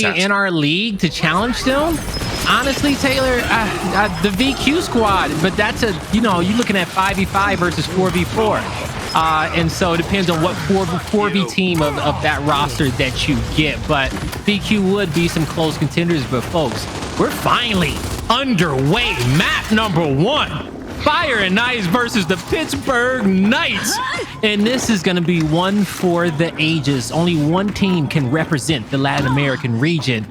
currently in our league to challenge them. Honestly, Taylor, the VQ squad, but that's you're looking at 5v5 versus 4v4. And so it depends on what 4v team of that roster that you get. But VQ would be some close contenders. But folks, we're finally underway. Map number 1. Fire and Ice versus the Pittsburgh Knights. And this is going to be one for the ages. Only one team can represent the Latin American region.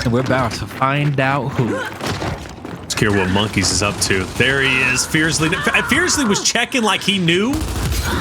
And we're about to find out who. Let's hear what Monkyz is up to. There he is. Fearzly. Fearzly was checking like he knew,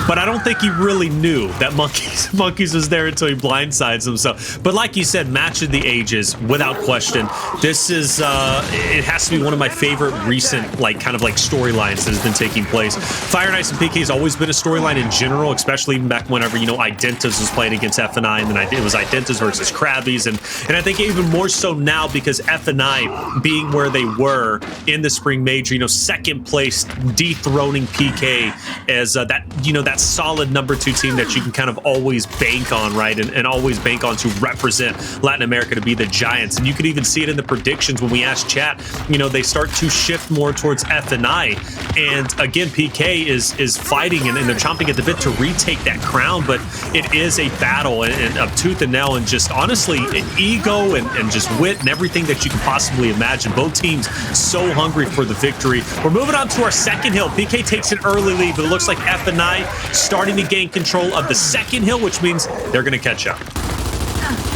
but I don't think he really knew that Monkyz was there until he blindsides himself. But like you said, match of the ages, without question. This is, it has to be one of my favorite recent, kind of storylines that has been taking place. Fire and Ice and PK has always been a storyline in general, especially even back whenever, Identas was playing against FNI, and then it was Identas versus Krabbies. And I think even more so now because FNI being where they were in the Spring Major, second place, dethroning PK as that solid number 2 team that you can kind of always bank on, right? And always bank on to represent Latin America to be the Giants. And you could even see it in the predictions when we asked chat, they start to shift more towards FNI. And again, PK is fighting and they're chomping at the bit to retake that crown, but it is a battle and of tooth and nail, and just honestly ego and just wit and everything that you can possibly imagine. Both teams so hungry for the victory. We're moving on to our second hill. PK takes an early lead, but it looks like FNI starting to gain control of the second hill, which means they're going to catch up.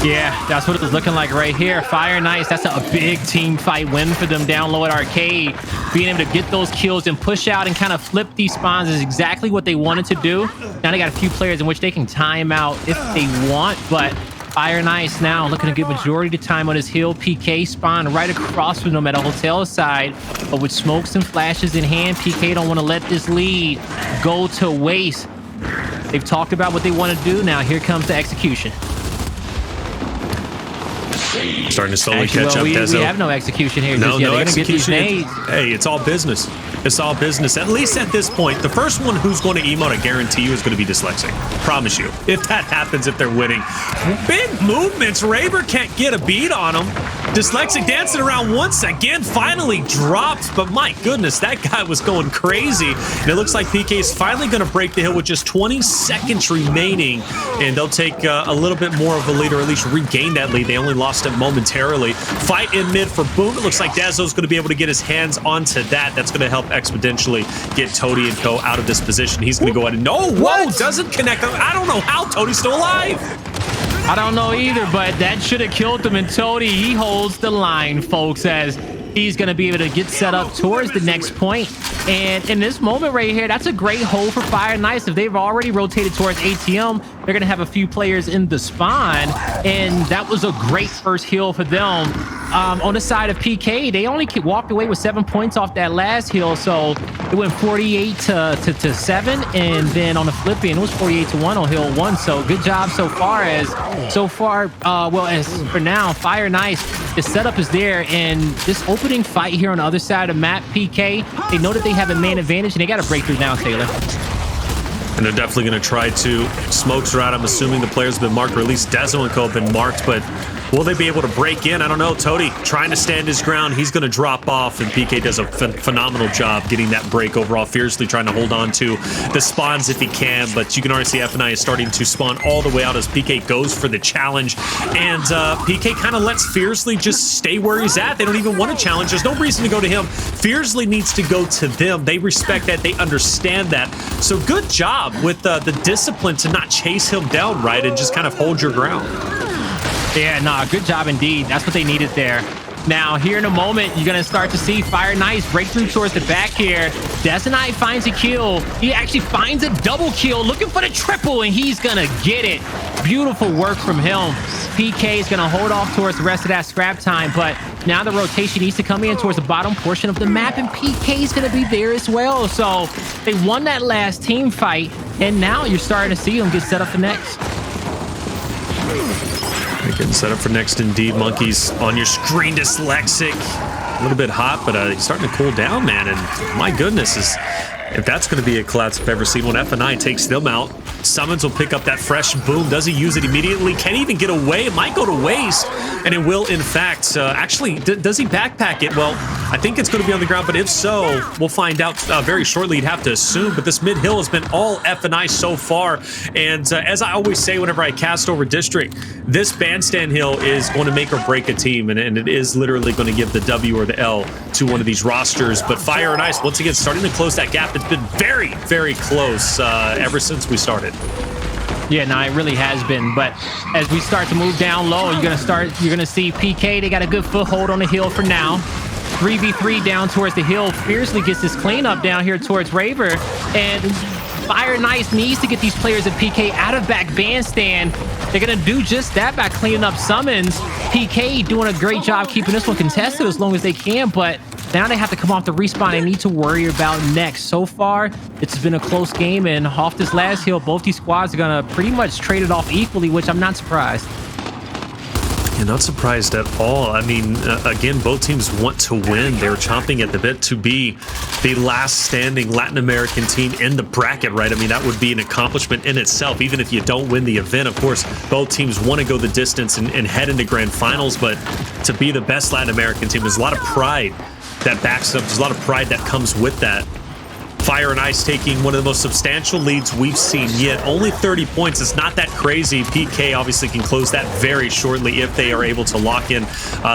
Yeah, that's what it was looking like right here. Fire and Ice, that's a big team fight win for them down low at Arcade. Being able to get those kills and push out and kind of flip these spawns is exactly what they wanted to do. Now they got a few players in which they can time out if they want, but Fire and Ice now looking to get majority of the time on his hill. PK spawn right across from them at a hotel side, but with smokes and flashes in hand, PK don't want to let this lead go to waste. They've talked about what they want to do. Now here comes the execution. Starting to slowly catch up, Dezo. We have no execution here. No execution. Hey, it's all business. It's all business. At least at this point, the first one who's going to emote, I guarantee you, is going to be Dyslexic. Promise you. If that happens, if they're winning. Big movements. Raver can't get a beat on him. Dyslexic dancing around once again, finally dropped. But my goodness, that guy was going crazy. And it looks like PK is finally going to break the hill with just 20 seconds remaining. And they'll take a little bit more of a lead, or at least regain that lead. They only lost it momentarily. Fight in mid for Boom. It looks like Dezo's going to be able to get his hands onto that. That's going to help exponentially get Toti and co out of this position. He's going to go ahead and whoa, doesn't connect. I don't know how Toti's still alive. I don't know either, but that should have killed him. And Toti, he holds the line, folks, as he's going to be able to get set up towards the next point. And in this moment right here, that's a great hold for Fire and Ice. If they've already rotated towards ATM, they're going to have a few players in the spawn. And that was a great first heal for them. On the side of PK, they only walked away with 7 points off that last heal. So it went 48 to 7. And then on the flip end, it was 48 to 1 on hill 1. So good job so far. As for now, Fire and Ice, the setup is there. And this opening fight here on the other side of the map, PK, they know that they have a man advantage and they got to break through now, Taylor. And they're definitely going to try to. Smokes are out. I'm assuming the players have been marked, or at least Dezo and Co have been marked, but will they be able to break in? I don't know. Toti trying to stand his ground. He's going to drop off, and PK does a phenomenal job getting that break overall. Fearzly trying to hold on to the spawns if he can, but you can already see FNI is starting to spawn all the way out as PK goes for the challenge. And PK kind of lets Fearzly just stay where he's at. They don't even want to challenge. There's no reason to go to him. Fearzly needs to go to them. They respect that. They understand that. So good job with the discipline to not chase him down, right, and just kind of hold your ground. Yeah, nah, good job indeed. That's what they needed there. Now, here in a moment, you're going to start to see Fire and Ice break through towards the back here. Dezonide finds a kill. He actually finds a double kill, looking for the triple, and he's going to get it. Beautiful work from him. PK is going to hold off towards the rest of that scrap time, but now the rotation needs to come in towards the bottom portion of the map, and PK is going to be there as well. So they won that last team fight, and now you're starting to see them get set up for next. They're getting set up for next indeed. Monkyz on your screen, Dyslexic. A little bit hot, but he's starting to cool down, man. And my goodness, If that's going to be a collapse if I've ever seen one, F9 takes them out. Sumuns will pick up that fresh boom. Does he use it immediately? Can he even get away? It might go to waste, and it will, in fact. Actually, does he backpack it? Well, I think it's going to be on the ground, but if so, we'll find out very shortly. You'd have to assume, but this mid-hill has been all F9 so far, and as I always say whenever I cast over District, this bandstand hill is going to make or break a team, and it is literally going to give the W or the L to one of these rosters. But Fire and Ice, once again, starting to close that gap. It's been very, very close ever since we started. Yeah, no, it really has been. But as we start to move down low, you're gonna see PK. They got a good foothold on the hill for now. 3v3 down towards the hill. Fearzly gets this cleanup down here towards Raver, and Fire and Ice needs to get these players at PK out of back bandstand. They're gonna do just that by cleaning up Sumuns. PK doing a great job keeping this one contested as long as they can, but now they have to come off the respawn they need to worry about next. So far, it's been a close game, and off this last hill, both these squads are gonna pretty much trade it off equally, which I'm not surprised. Yeah, not surprised at all. I mean, again, both teams want to win. They're chomping at the bit to be the last standing Latin American team in the bracket, right? I mean, that would be an accomplishment in itself, even if you don't win the event. Of course, both teams want to go the distance and head into grand finals, but to be the best Latin American team, there's a lot of pride that backs up. There's a lot of pride that comes with that. Fire and Ice taking one of the most substantial leads we've seen yet. Only 30 points. It's not that crazy. PK obviously can close that very shortly if they are able to lock in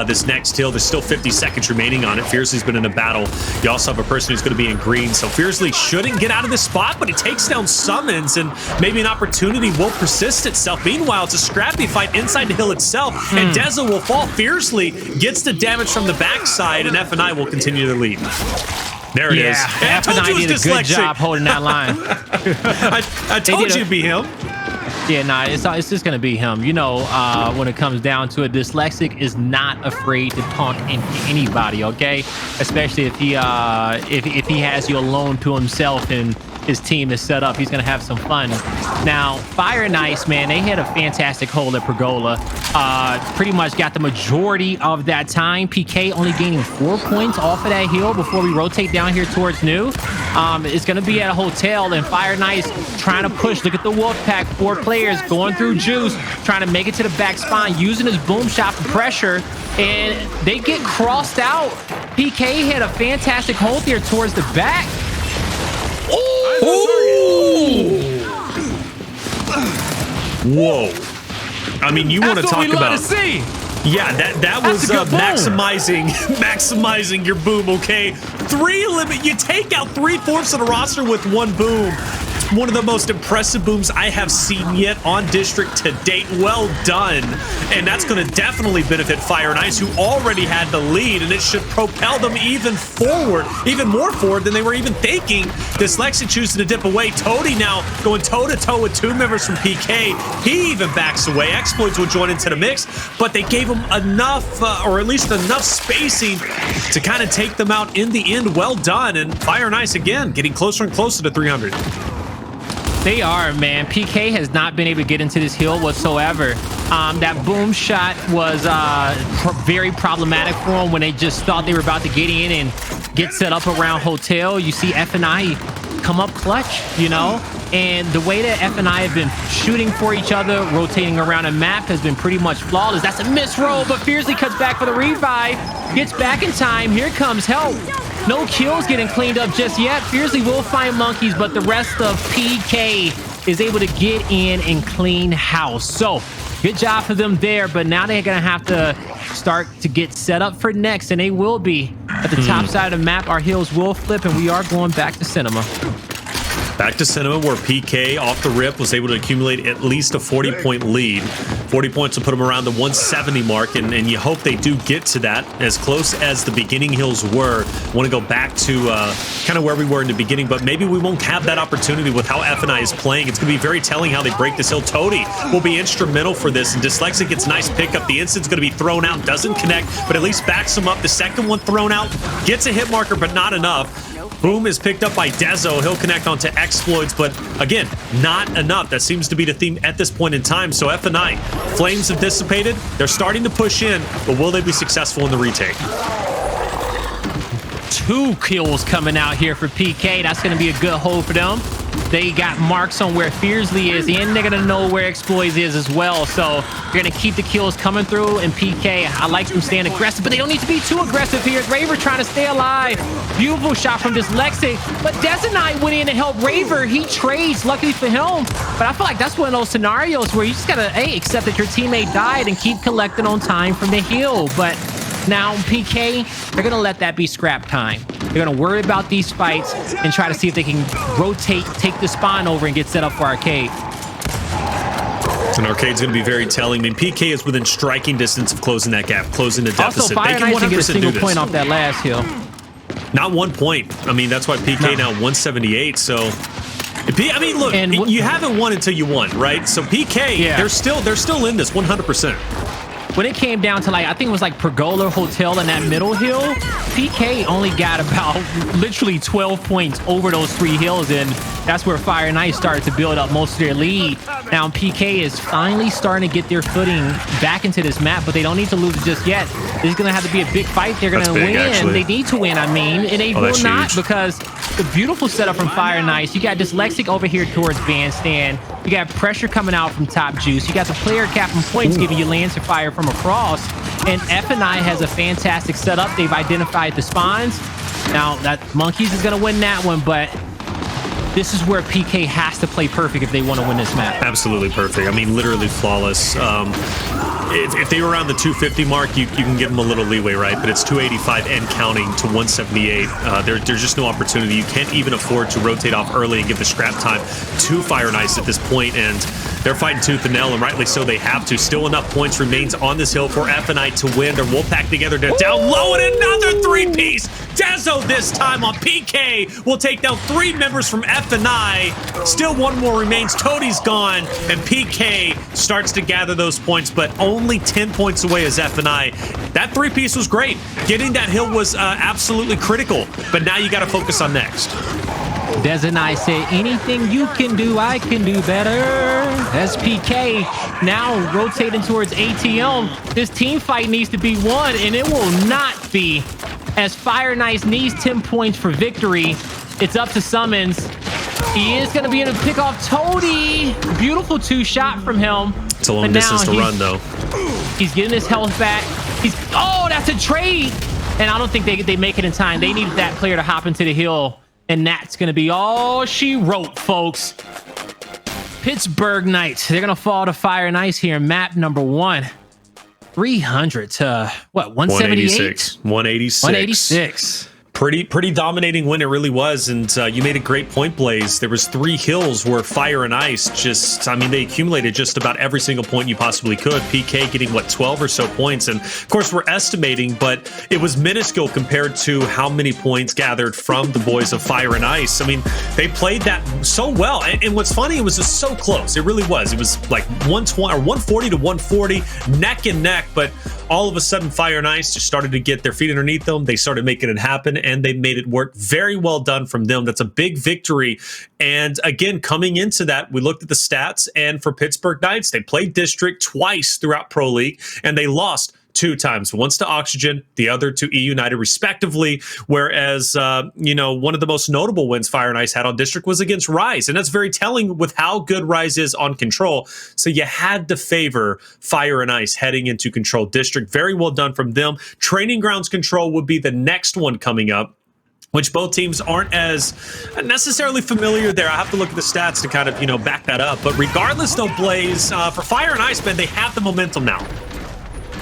this next hill. There's still 50 seconds remaining on it. Fearzly's been in a battle. You also have a person who's going to be in green. So Fearzly shouldn't get out of this spot, but he takes down Sumuns, and maybe an opportunity will persist itself. Meanwhile, it's a scrappy fight inside the hill itself, and Dezo will fall. Fearzly gets the damage from the backside, and F&I will continue to lead. There it is. F&I did a good job holding that line. I told you it'd be him. Yeah, nah, it's just gonna be him. You know, when it comes down to it, Dyslexic is not afraid to taunt anybody. Okay, especially if he has you alone to himself and his team is set up, he's gonna have some fun. Now, Fire and Ice, man, they had a fantastic hold at Pergola. Pretty much got the majority of that time. PK only gaining 4 points off of that hill before we rotate down here towards New. It's gonna be at a hotel, and Fire and Ice trying to push. Look at the wolf pack, 4 players going through Juice, trying to make it to the back spine, using his boom shot for pressure, and they get crossed out. PK had a fantastic hold there towards the back. Ooh. Whoa. I mean, you want to talk about... Yeah, that was maximizing your boom, okay? 3 limit. You take out 3/4 of the roster with 1 boom. One of the most impressive booms I have seen yet on District to date. Well done. And that's going to definitely benefit Fire and Ice, who already had the lead, and it should propel them even more forward than they were even thinking. Dyslexic choosing to dip away. Toti now going toe-to-toe with 2 members from PK. He even backs away. Xploidz will join into the mix, but they gave him enough, or at least enough spacing to kind of take them out in the end. Well done. And Fire and Ice, again, getting closer and closer to 300. They are, man. PK has not been able to get into this hill whatsoever. That boom shot was very problematic for them when they just thought they were about to get in and get set up around hotel. You see F&I come up clutch, you know? And the way that F&I have been shooting for each other, rotating around a map, has been pretty much flawless. That's a misroll, but Fearzly cuts back for the revive. Gets back in time. Here comes help. No kills getting cleaned up just yet. Fearzly will find Monkyz, but the rest of PK is able to get in and clean house. So good job for them there, but now they're gonna have to start to get set up for next, and they will be at the top side of the map. Our hills will flip, and we are going back to Cinema. Back to Cinema, where PK off the rip was able to accumulate at least a 40-point lead. 40 points will put them around the 170 mark, and you hope they do get to that, as close as the beginning hills were. Want to go back to kind of where we were in the beginning, but maybe we won't have that opportunity with how F&I is playing. It's going to be very telling how they break this hill. Toti will be instrumental for this, and Dyslexic gets nice pickup. The instant's going to be thrown out, doesn't connect, but at least backs him up. The second one thrown out, gets a hit marker, but not enough. Boom is picked up by Dezo. He'll connect onto Xploidz, but again, not enough. That seems to be the theme at this point in time. So F&I, flames have dissipated. They're starting to push in, but will they be successful in the retake? 2 kills coming out here for PK. That's going to be a good hold for them. They got marks on where Fearzly is, and they're going to know where Xploidz is as well. So they're going to keep the kills coming through. And PK, I like them staying aggressive, but they don't need to be too aggressive here. Raver trying to stay alive. Beautiful shot from Dyslexic, but Dezonide went in to help Raver. He trades, luckily for him. But I feel like that's one of those scenarios where you just got to, hey, accept that your teammate died and keep collecting on time from the heal. But now PK, they're going to let that be scrap time. They're going to worry about these fights and try to see if they can rotate, take the spawn over and get set up for Arcade. And Arcade's going to be very telling. I mean, PK is within striking distance of closing that gap, closing the deficit. Also, Fire Nice can get a single point off that last hill. Not 1 point. I mean, that's why PK now 178. So, I mean, look, you haven't won until you won, right? So PK, they're still in this 100%. When it came down to, like, I think it was like Pergola Hotel in that middle hill, PK only got about literally 12 points over those 3 hills, and that's where Fire Nice started to build up most of their lead. Now PK is finally starting to get their footing back into this map, but they don't need to lose it just yet. This is going to have to be a big fight. They're going to win. Actually. They need to win, I mean, and they will not, because the beautiful setup from Fire Nice. You got Dyslexic over here towards Bandstand. You got pressure coming out from Top Juice. You got the player capping points giving you Lancer Fire from across. And F&I has a fantastic setup. They've identified the spawns. Now, that Monkyz is going to win that one, but this is where PK has to play perfect if they want to win this map. Absolutely perfect. I mean, literally flawless. If they were around the 250 mark, you can give them a little leeway, right? But it's 285 and counting to 178. There's just no opportunity. You can't even afford to rotate off early and give the scrap time to Fire Nice at this point, and they're fighting tooth and nail, and rightly so. They have to. Still enough points remains on this hill for F&I to win. They're Wolfpack together. They're down low, and another 3-piece. Dezo this time on PK will take down 3 members from F&I. Still 1 more remains. Toti's gone, and PK starts to gather those points, but only 10 points away is F&I. That 3-piece was great. Getting that hill was absolutely critical, but now you got to focus on next. Dezonide said, anything you can do, I can do better. That's PK now rotating towards ATM. This team fight needs to be won, and it will not be, as Fire Nice needs 10 points for victory. It's up to Sumuns. He is going to be able to pick off Toti. Beautiful 2-shot from him. It's a long distance to run, though. He's getting his health back. Oh, that's a trade. And I don't think they make it in time. They need that player to hop into the hill. And that's going to be all she wrote, folks. Pittsburgh Knights. They're going to fall to Fire Nice here in map number 1. 300 to, what, 178? 186. 186. Pretty dominating win, it really was. And you made a great point, Blaze. There was 3 hills where Fire and Ice just, I mean, they accumulated just about every single point you possibly could. PK getting, what, 12 or so points. And of course, we're estimating, but it was minuscule compared to how many points gathered from the boys of Fire and Ice. I mean, they played that so well. And what's funny, it was just so close. It really was. It was like 120 or 140 to 140, neck and neck. But all of a sudden, Fire and Ice just started to get their feet underneath them. They started making it happen, and they made it work. Very well done from them. That's a big victory. And again, coming into that, we looked at the stats, and for Pittsburgh Knights, they played District twice throughout Pro League, and they lost 2 times, once to Oxygen, the other to E United, respectively. Whereas, you know, one of the most notable wins Fire and Ice had on District was against Rise, and that's very telling with how good Rise is on Control. So you had to favor Fire and Ice heading into Control District. Very well done from them. Training Grounds Control would be the next one coming up, which both teams aren't as necessarily familiar there. I have to look at the stats to kind of, you know, back that up. But regardless, though, Blaze, for Fire and Ice, man, they have the momentum now.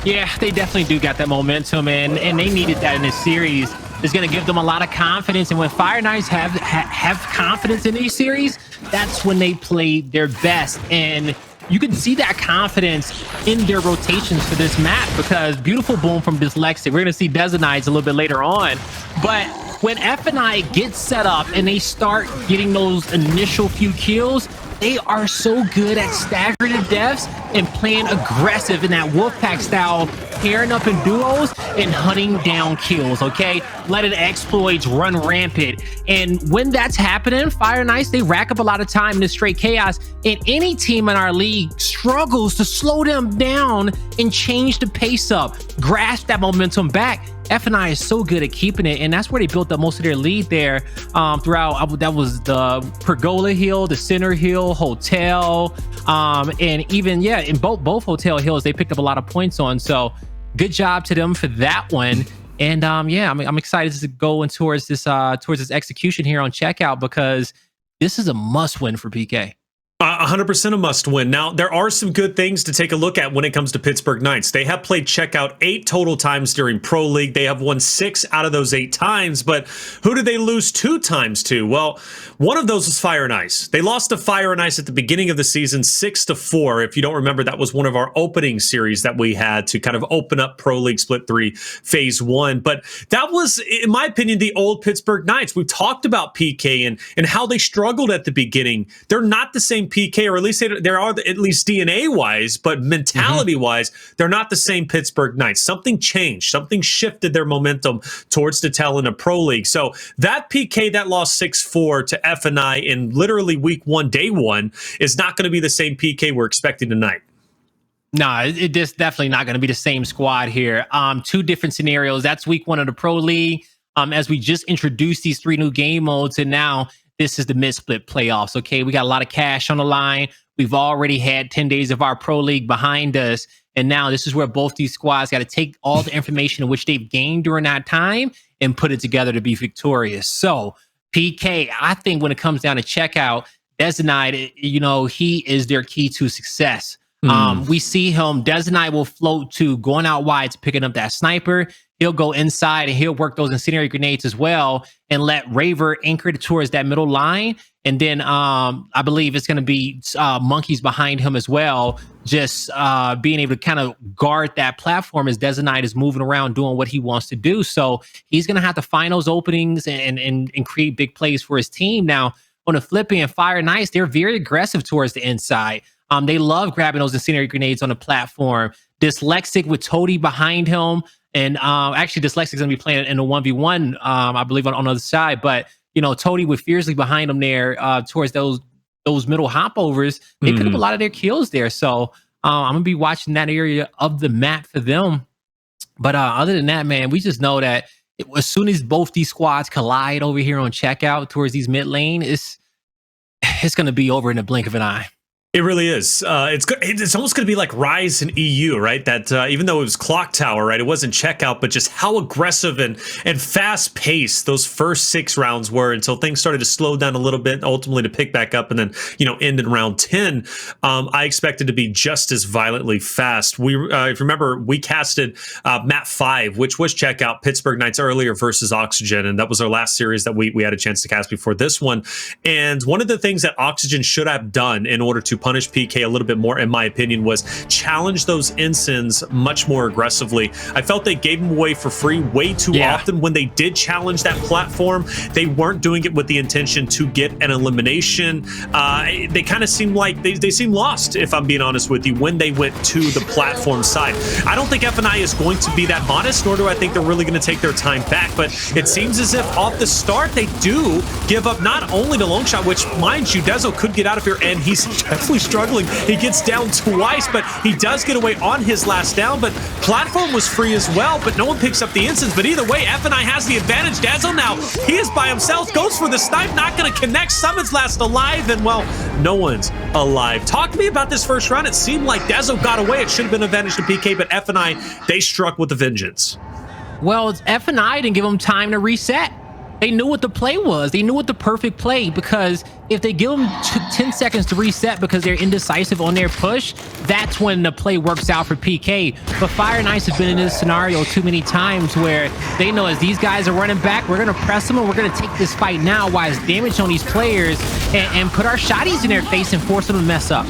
Yeah, they definitely do got that momentum, and they needed that in this series. It's going to give them a lot of confidence, and when Fire Knights have confidence in these series, that's when they play their best. And you can see that confidence in their rotations for this map, because beautiful boom from Dyslexic. We're going to see Dezonides a little bit later on, but when F&I gets set up and they start getting those initial few kills, they are so good at staggering the deaths and playing aggressive in that Wolfpack style, pairing up in duos and hunting down kills, okay? letting Xploidz run rampant. And when that's happening, Fire and Ice, they rack up a lot of time in this straight chaos. And any team in our league struggles to slow them down and change the pace up, grasp that momentum back. F&I is so good at keeping it, and that's where they built up most of their lead there throughout. That was the Pergola Hill, the Center Hill, Hotel, and even, yeah, in both Hotel Hills, they picked up a lot of points on. So good job to them for that one. And yeah, I'm excited to go in towards this execution here on checkout, because this is a must win for PK. 100% a must win. Now, there are some good things to take a look at when it comes to Pittsburgh Knights. They have played checkout 8 total times during Pro League. They have won 6 out of those 8 times, but who did they lose 2 times to? Well, one of those was Fire and Ice. They lost to Fire and Ice at the beginning of the season 6-4. If you don't remember, that was one of our opening series that we had to kind of open up Pro League Split 3 Phase 1. But that was, in my opinion, the old Pittsburgh Knights. We've talked about PK and how they struggled at the beginning. They're not the same PK, or at least they are, at least DNA-wise, but mentality-wise, they're not the same Pittsburgh Knights. Something changed. Something shifted their momentum towards the tail in a Pro League. So that PK that lost 6-4 to F&I in literally week 1, day 1, is not going to be the same PK we're expecting tonight. No, it's definitely not going to be the same squad here. 2 different scenarios. That's week 1 of the Pro League. As we just introduced these 3 new game modes, and now this is the mid-split playoffs. Okay, we got a lot of cash on the line. We've already had 10 days of our Pro League behind us, and now this is where both these squads got to take all the information which they've gained during that time and put it together to be victorious. So PK, I think when it comes down to checkout, Dezonide, you know, he is their key to success. We see him, Dezonide will float to going out wide to picking up that sniper. He'll go inside and he'll work those incendiary grenades as well, and let Raver anchor it towards that middle line. And then I believe it's going to be Monkyz behind him as well, just being able to kind of guard that platform as Dezonide is moving around doing what he wants to do. So he's going to have to find those openings and create big plays for his team. Now, on the flip end, Fire and Ice, they're very aggressive towards the inside. They love grabbing those incendiary grenades on the platform. Dyslexic with Toti behind him. And actually, Dyslexic's going to be playing in a 1v1, I believe, on the other side. But, you know, Toti with Fearzly behind him there towards those middle hopovers, they pick up a lot of their kills there. So I'm going to be watching that area of the map for them. But other than that, man, we just know that as soon as both these squads collide over here on checkout towards these mid lane, it's going to be over in the blink of an eye. It really is. It's almost going to be like Rise in EU, right? That even though it was Clocktower, right, it wasn't checkout, but just how aggressive and fast paced those first 6 rounds were until things started to slow down a little bit, ultimately to pick back up and then, you know, end in round 10. I expected to be just as violently fast. If you remember, we casted map 5, which was checkout Pittsburgh Knights earlier versus Oxygen, and that was our last series that we had a chance to cast before this one. And one of the things that Oxygen should have done in order to punish PK a little bit more, in my opinion, was challenge those ensigns much more aggressively. I felt they gave them away for free way too often. When they did challenge that platform, they weren't doing it with the intention to get an elimination. They kind of seemed like they seemed lost, if I'm being honest with you, when they went to the platform side. I don't think F&I is going to be that modest, nor do I think they're really going to take their time back, but it seems as if off the start they do give up not only the long shot, which, mind you, Dezo could get out of here, and he's definitely struggling. He gets down twice, but he does get away on his last down. But platform was free as well, but no one picks up the instance. But either way, F&I has the advantage. Dezo now, he is by himself, goes for the snipe, not going to connect. Sumuns last alive, and well, no one's alive. Talk to me about this first round. It seemed like Dezo got away. It should have been an advantage to PK, but F&I, they struck with a vengeance. Well, F&I didn't give him time to reset. They knew what the play was. They knew what the perfect play, because if they give them 10 seconds to reset because they're indecisive on their push, that's when the play works out for PK. But Fire and Ice have been in this scenario too many times where they know as these guys are running back, we're going to press them and we're going to take this fight now while it's damage on these players and put our shotties in their face and force them to mess up.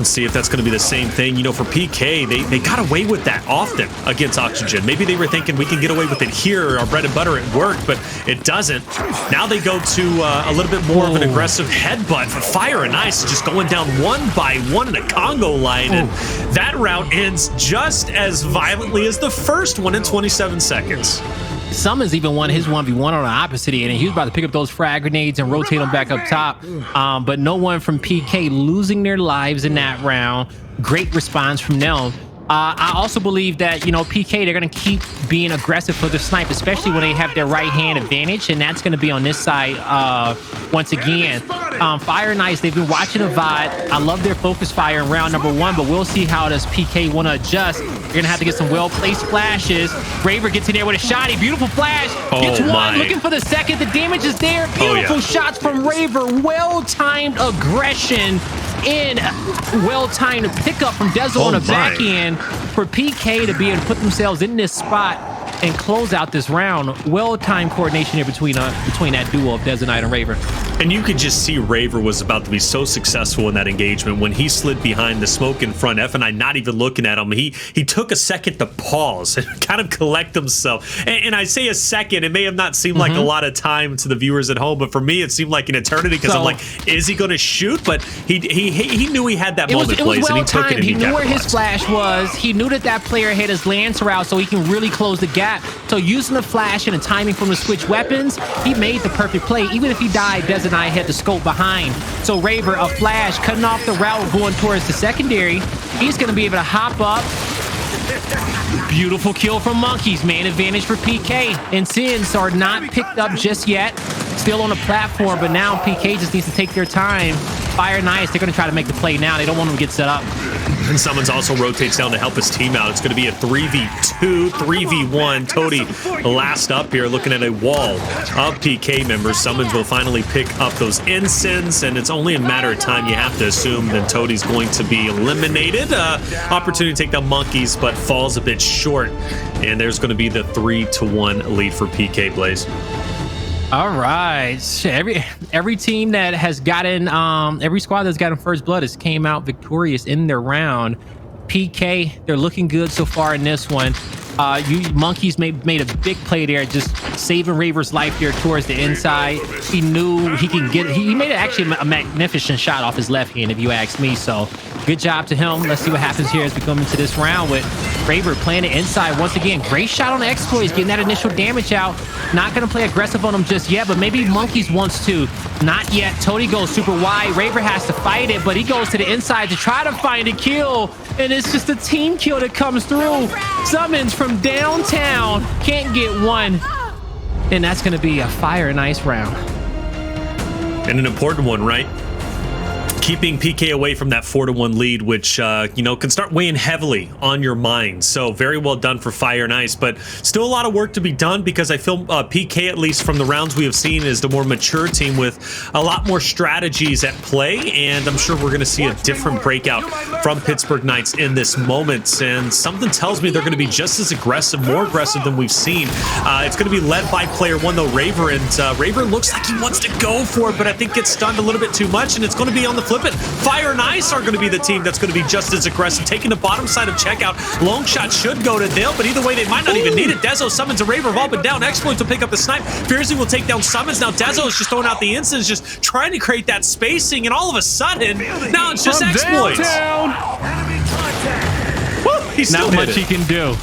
see if that's going to be the same thing. You know, for PK, they got away with that often against Oxygen. Maybe they were thinking we can get away with it here, our bread and butter, it worked, but it doesn't. Now they go to a little bit more of an aggressive headbutt for Fire and Ice, just going down one by one in a Congo line, and that round ends just as violently as the first one in 27 seconds. Sumuns even won his 1v1 on the opposite end, and he was about to pick up those frag grenades and rotate them back up top. But no one from PK losing their lives in that round. Great response from them. I also believe that, you know, PK, they're going to keep being aggressive for the snipe, especially when they have their right hand advantage, and that's going to be on this side once again. Fire and Ice, they've been watching a VOD. I love their focus fire in round number 1, but we'll see how does PK want to adjust. You're going to have to get some well-placed flashes. Raver gets in there with a shotty. Beautiful flash. Gets one, looking for the second. The damage is there. Beautiful shots from Raver. Well-timed aggression in well-timed pickup from Dezo on the back end for PK to be able to put themselves in this spot and close out this round. Well-timed coordination here between that duo of Dezonide and Raver. And you could just see Raver was about to be so successful in that engagement when he slid behind the smoke in front. F&I not even looking at him. He took a second to pause and kind of collect himself. And I say a second, it may have not seemed like a lot of time to the viewers at home, but for me it seemed like an eternity because I'm like, is he going to shoot? But he knew he had that moment, Blaze, and he took it and he knew where his flash was. He knew that that player had his Lancer out, so he can really close the gap. So using the flash and the timing from the switch weapons, he made the perfect play. Even if he died, Dezonide had the scope behind. So Raver, a flash, cutting off the route, going towards the secondary. He's going to be able to hop up. Beautiful kill from Monkyz. Man advantage for PK. And Sins are not picked up just yet. Still on the platform, but now PK just needs to take their time. Fire and Ice, they're going to try to make the play now. They don't want them to get set up. And Sumuns also rotates down to help his team out. It's going to be a 3v2, 3v1. Toti last up here, looking at a wall of PK members. Sumuns will finally pick up those ensigns, and it's only a matter of time. You have to assume that Toti's going to be eliminated. Opportunity to take down Monkyz, but falls a bit short. And there's going to be the 3-1 lead for PK, Blaze. All right, every team that has gotten every squad that's gotten first blood has came out victorious in their round. PK, they're looking good so far in this one. Monkyz made a big play there, just saving Raver's life there towards the inside. He knew he can get. He made actually a magnificent shot off his left hand, if you ask me. So good job to him. Let's see what happens here as we come into this round with Raver playing it inside once again. Great shot on the Xploidz, getting that initial damage out. Not going to play aggressive on him just yet, but maybe Monkyz wants to. Not yet. Toti goes super wide. Raver has to fight it, but he goes to the inside to try to find a kill, and it's just a team kill that comes through. Sumuns from downtown can't get one, and that's going to be a Fire and Ice round. And an important one, right? Keeping PK away from that 4-1 lead, which, you know, can start weighing heavily on your mind. So very well done for Fire and Ice, but still a lot of work to be done because I feel PK, at least from the rounds we have seen, is the more mature team with a lot more strategies at play. And I'm sure we're going to see a different breakout from Pittsburgh Knights in this moment. And something tells me they're going to be just as aggressive, more aggressive than we've seen. It's going to be led by player 1, though, Raver. And Raver looks like he wants to go for it, but I think gets stunned a little bit too much. And it's going to be on the flip it. Fire and Ice are going to be the team that's going to be just as aggressive, taking the bottom side of checkout. Long shot should go to Dale, but either way, they might not even need it. Dezo, Sumuns, and Raver have all been down. Xploidz will pick up the snipe. Fearzly will take down Sumuns. Now Dezo is just throwing out the instants, just trying to create that spacing, and all of a sudden, now it's just Xploidz. He's not much he can do.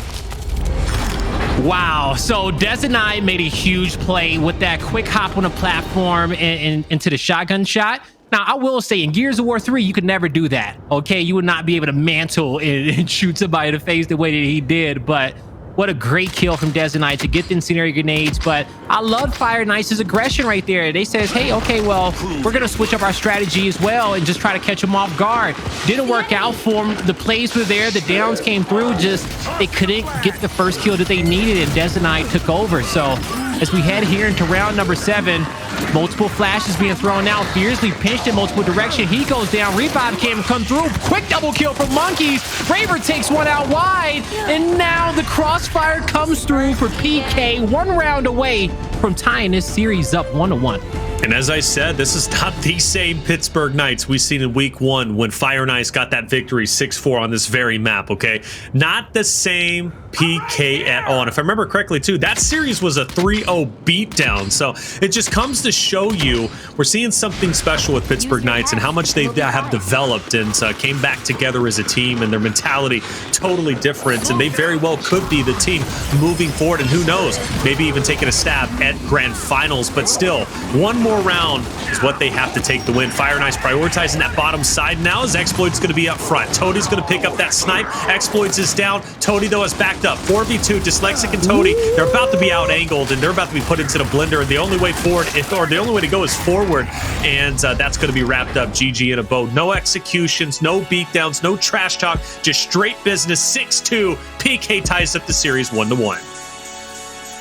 Wow, so Dezonide made a huge play with that quick hop on the platform and into the shotgun shot. Now, I will say, in Gears of War 3, you could never do that, okay? You would not be able to mantle and shoot somebody in the face the way that he did, but what a great kill from Dezonide to get the incendiary grenades. But I love Fire and Ice's aggression right there. They says, hey, okay, well, we're going to switch up our strategy as well and just try to catch him off guard. Didn't work out for him. The plays were there. The downs came through. Just they couldn't get the first kill that they needed, and Dezonide took over. So as we head here into round number 7, multiple flashes being thrown out. Fearzly pinched in multiple directions. He goes down. Revive cam come through. Quick double kill from Monkyz. Raver takes one out wide. And now the crossfire comes through for PK. 1 round away from tying this series up 1-1. And as I said, this is not the same Pittsburgh Knights we've seen in week 1 when Fire and Ice got that victory 6-4 on this very map, okay? Not the same PK at all. And if I remember correctly, too, that series was a 3-0 beatdown. So it just comes to show you we're seeing something special with Pittsburgh Knights and how much they have developed and came back together as a team, and their mentality totally different. And they very well could be the team moving forward. And who knows, maybe even taking a stab at grand finals. But still, one more round is what they have to take the win. Fire and Ice prioritizing that bottom side now as Xploidz going to be up front. Toti's going to pick up that snipe. Xploidz is down. Toti, though, is backed up. 4v2, Dyslexic and Toti, they're about to be out-angled, and they're about to be put into the blender, and the only way forward, or the only way to go is forward, and that's going to be wrapped up. GG in a bow. No executions, no beatdowns, no trash talk, just straight business. 6-2. PK ties up the series 1-1.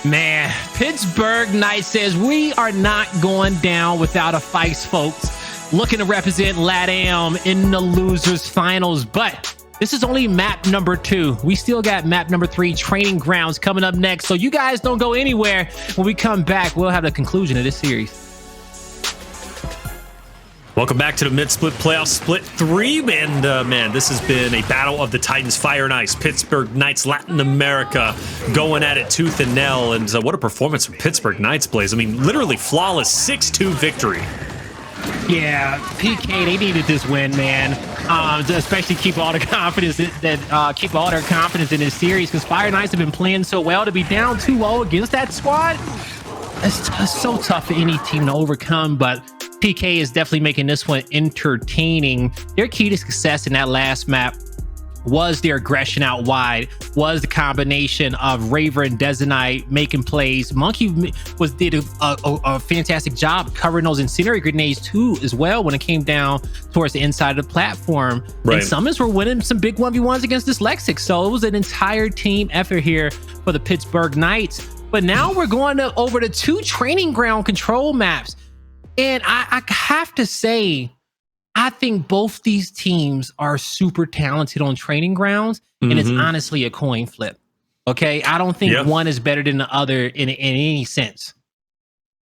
Man, Pittsburgh Knights says we are not going down without a fight, folks. Looking to represent LATAM in the losers finals, but this is only map number 2. We still got map number 3, training grounds, coming up next. So you guys don't go anywhere. When we come back, we'll have the conclusion of this series. Welcome back to the mid-split playoff split 3, and man, this has been a battle of the Titans. Fire and Ice, Pittsburgh Knights, Latin America, going at it tooth and nail, and what a performance from Pittsburgh Knights, Blaze. I mean, literally flawless 6-2 victory. Yeah, PK, they needed this win, man. To especially keep all the confidence keep all their confidence in this series, because Fire and Ice have been playing so well. To be down 2-0 against that squad, it's so tough for any team to overcome, but PK is definitely making this one entertaining. Their key to success in that last map was their aggression out wide, was the combination of Raver and Dezonide making plays. Monkyz did a fantastic job covering those incendiary grenades too as well when it came down towards the inside of the platform. Right. And Sumuns were winning some big 1v1s against Dyslexic, so it was an entire team effort here for the Pittsburgh Knights. But now we're going over to 2 training ground control maps. And I have to say, I think both these teams are super talented on training grounds, and it's honestly a coin flip. Okay, I don't think one is better than the other in any sense.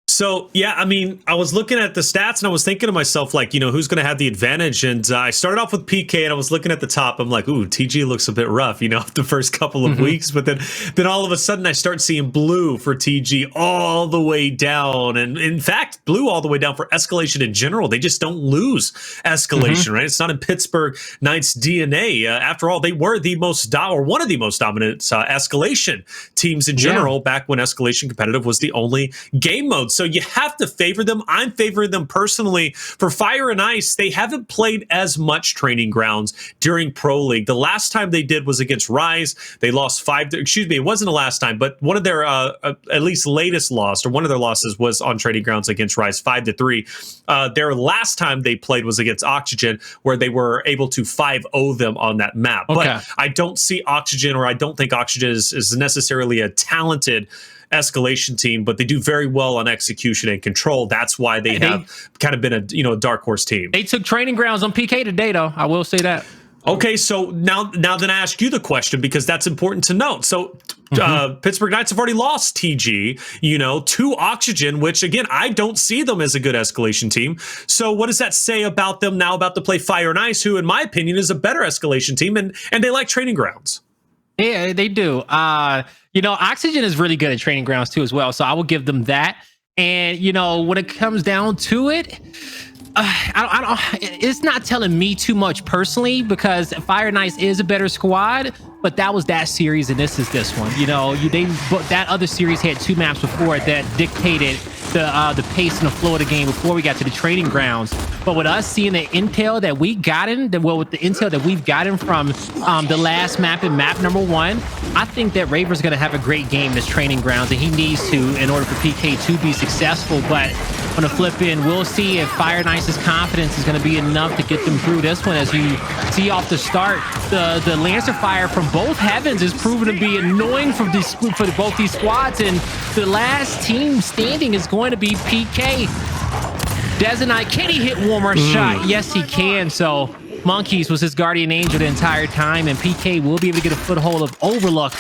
So, yeah, I mean, I was looking at the stats and I was thinking to myself, like, you know, who's going to have the advantage? And I started off with PK and I was looking at the top. I'm like, ooh, TG looks a bit rough, you know, the first couple of weeks. But then all of a sudden I start seeing blue for TG all the way down. And in fact, blue all the way down for Escalation in general. They just don't lose Escalation, right? It's not in Pittsburgh Knights DNA. After all, they were the most one of the most dominant Escalation teams in general back when Escalation competitive was the only game mode. So you have to favor them. I'm favoring them personally. For Fire and Ice, they haven't played as much training grounds during Pro League. The last time they did was against Rise. They lost 5. Excuse me, it wasn't the last time, but one of their at least latest loss, or one of their losses, was on training grounds against Rise, 5-3. Their last time they played was against Oxygen, where they were able to 5-0 them on that map. Okay. But I don't see Oxygen, or I don't think Oxygen is necessarily a talented Escalation team, but they do very well on execution and control. That's why they have kind of been a dark horse team. They took training grounds on PK today, though. I will say that. Okay, so now then I ask you the question, because that's important to note. So Pittsburgh Knights have already lost TG, to Oxygen, which again, I don't see them as a good Escalation team. So what does that say about them now about to play Fire and Ice, who in my opinion is a better Escalation team, and they like training grounds? Yeah, they do. Oxygen is really good at training grounds too as well. So I will give them that. And, when it comes down to it, it's not telling me too much personally, because Fire and Ice is a better squad, but that was that series and this is this one. That other series had 2 maps before it that dictated the pace and the flow of the game before we got to the training grounds. But with us seeing the intel that we gotten, with the intel that we've gotten from the last map and map number 1, I think that Raver's going to have a great game this training grounds, and he needs to in order for PK to be successful. But on the flip end, we'll see if Fire and Ice's confidence is going to be enough to get them through this one. As you see off the start, the Lancer fire from both heavens is proven to be annoying for both these squads, and the last team standing is going to be PK. Dezonide, can he hit one more shot? Yes, he can. So Monkyz was his guardian angel the entire time, and PK will be able to get a foothold of Overlook.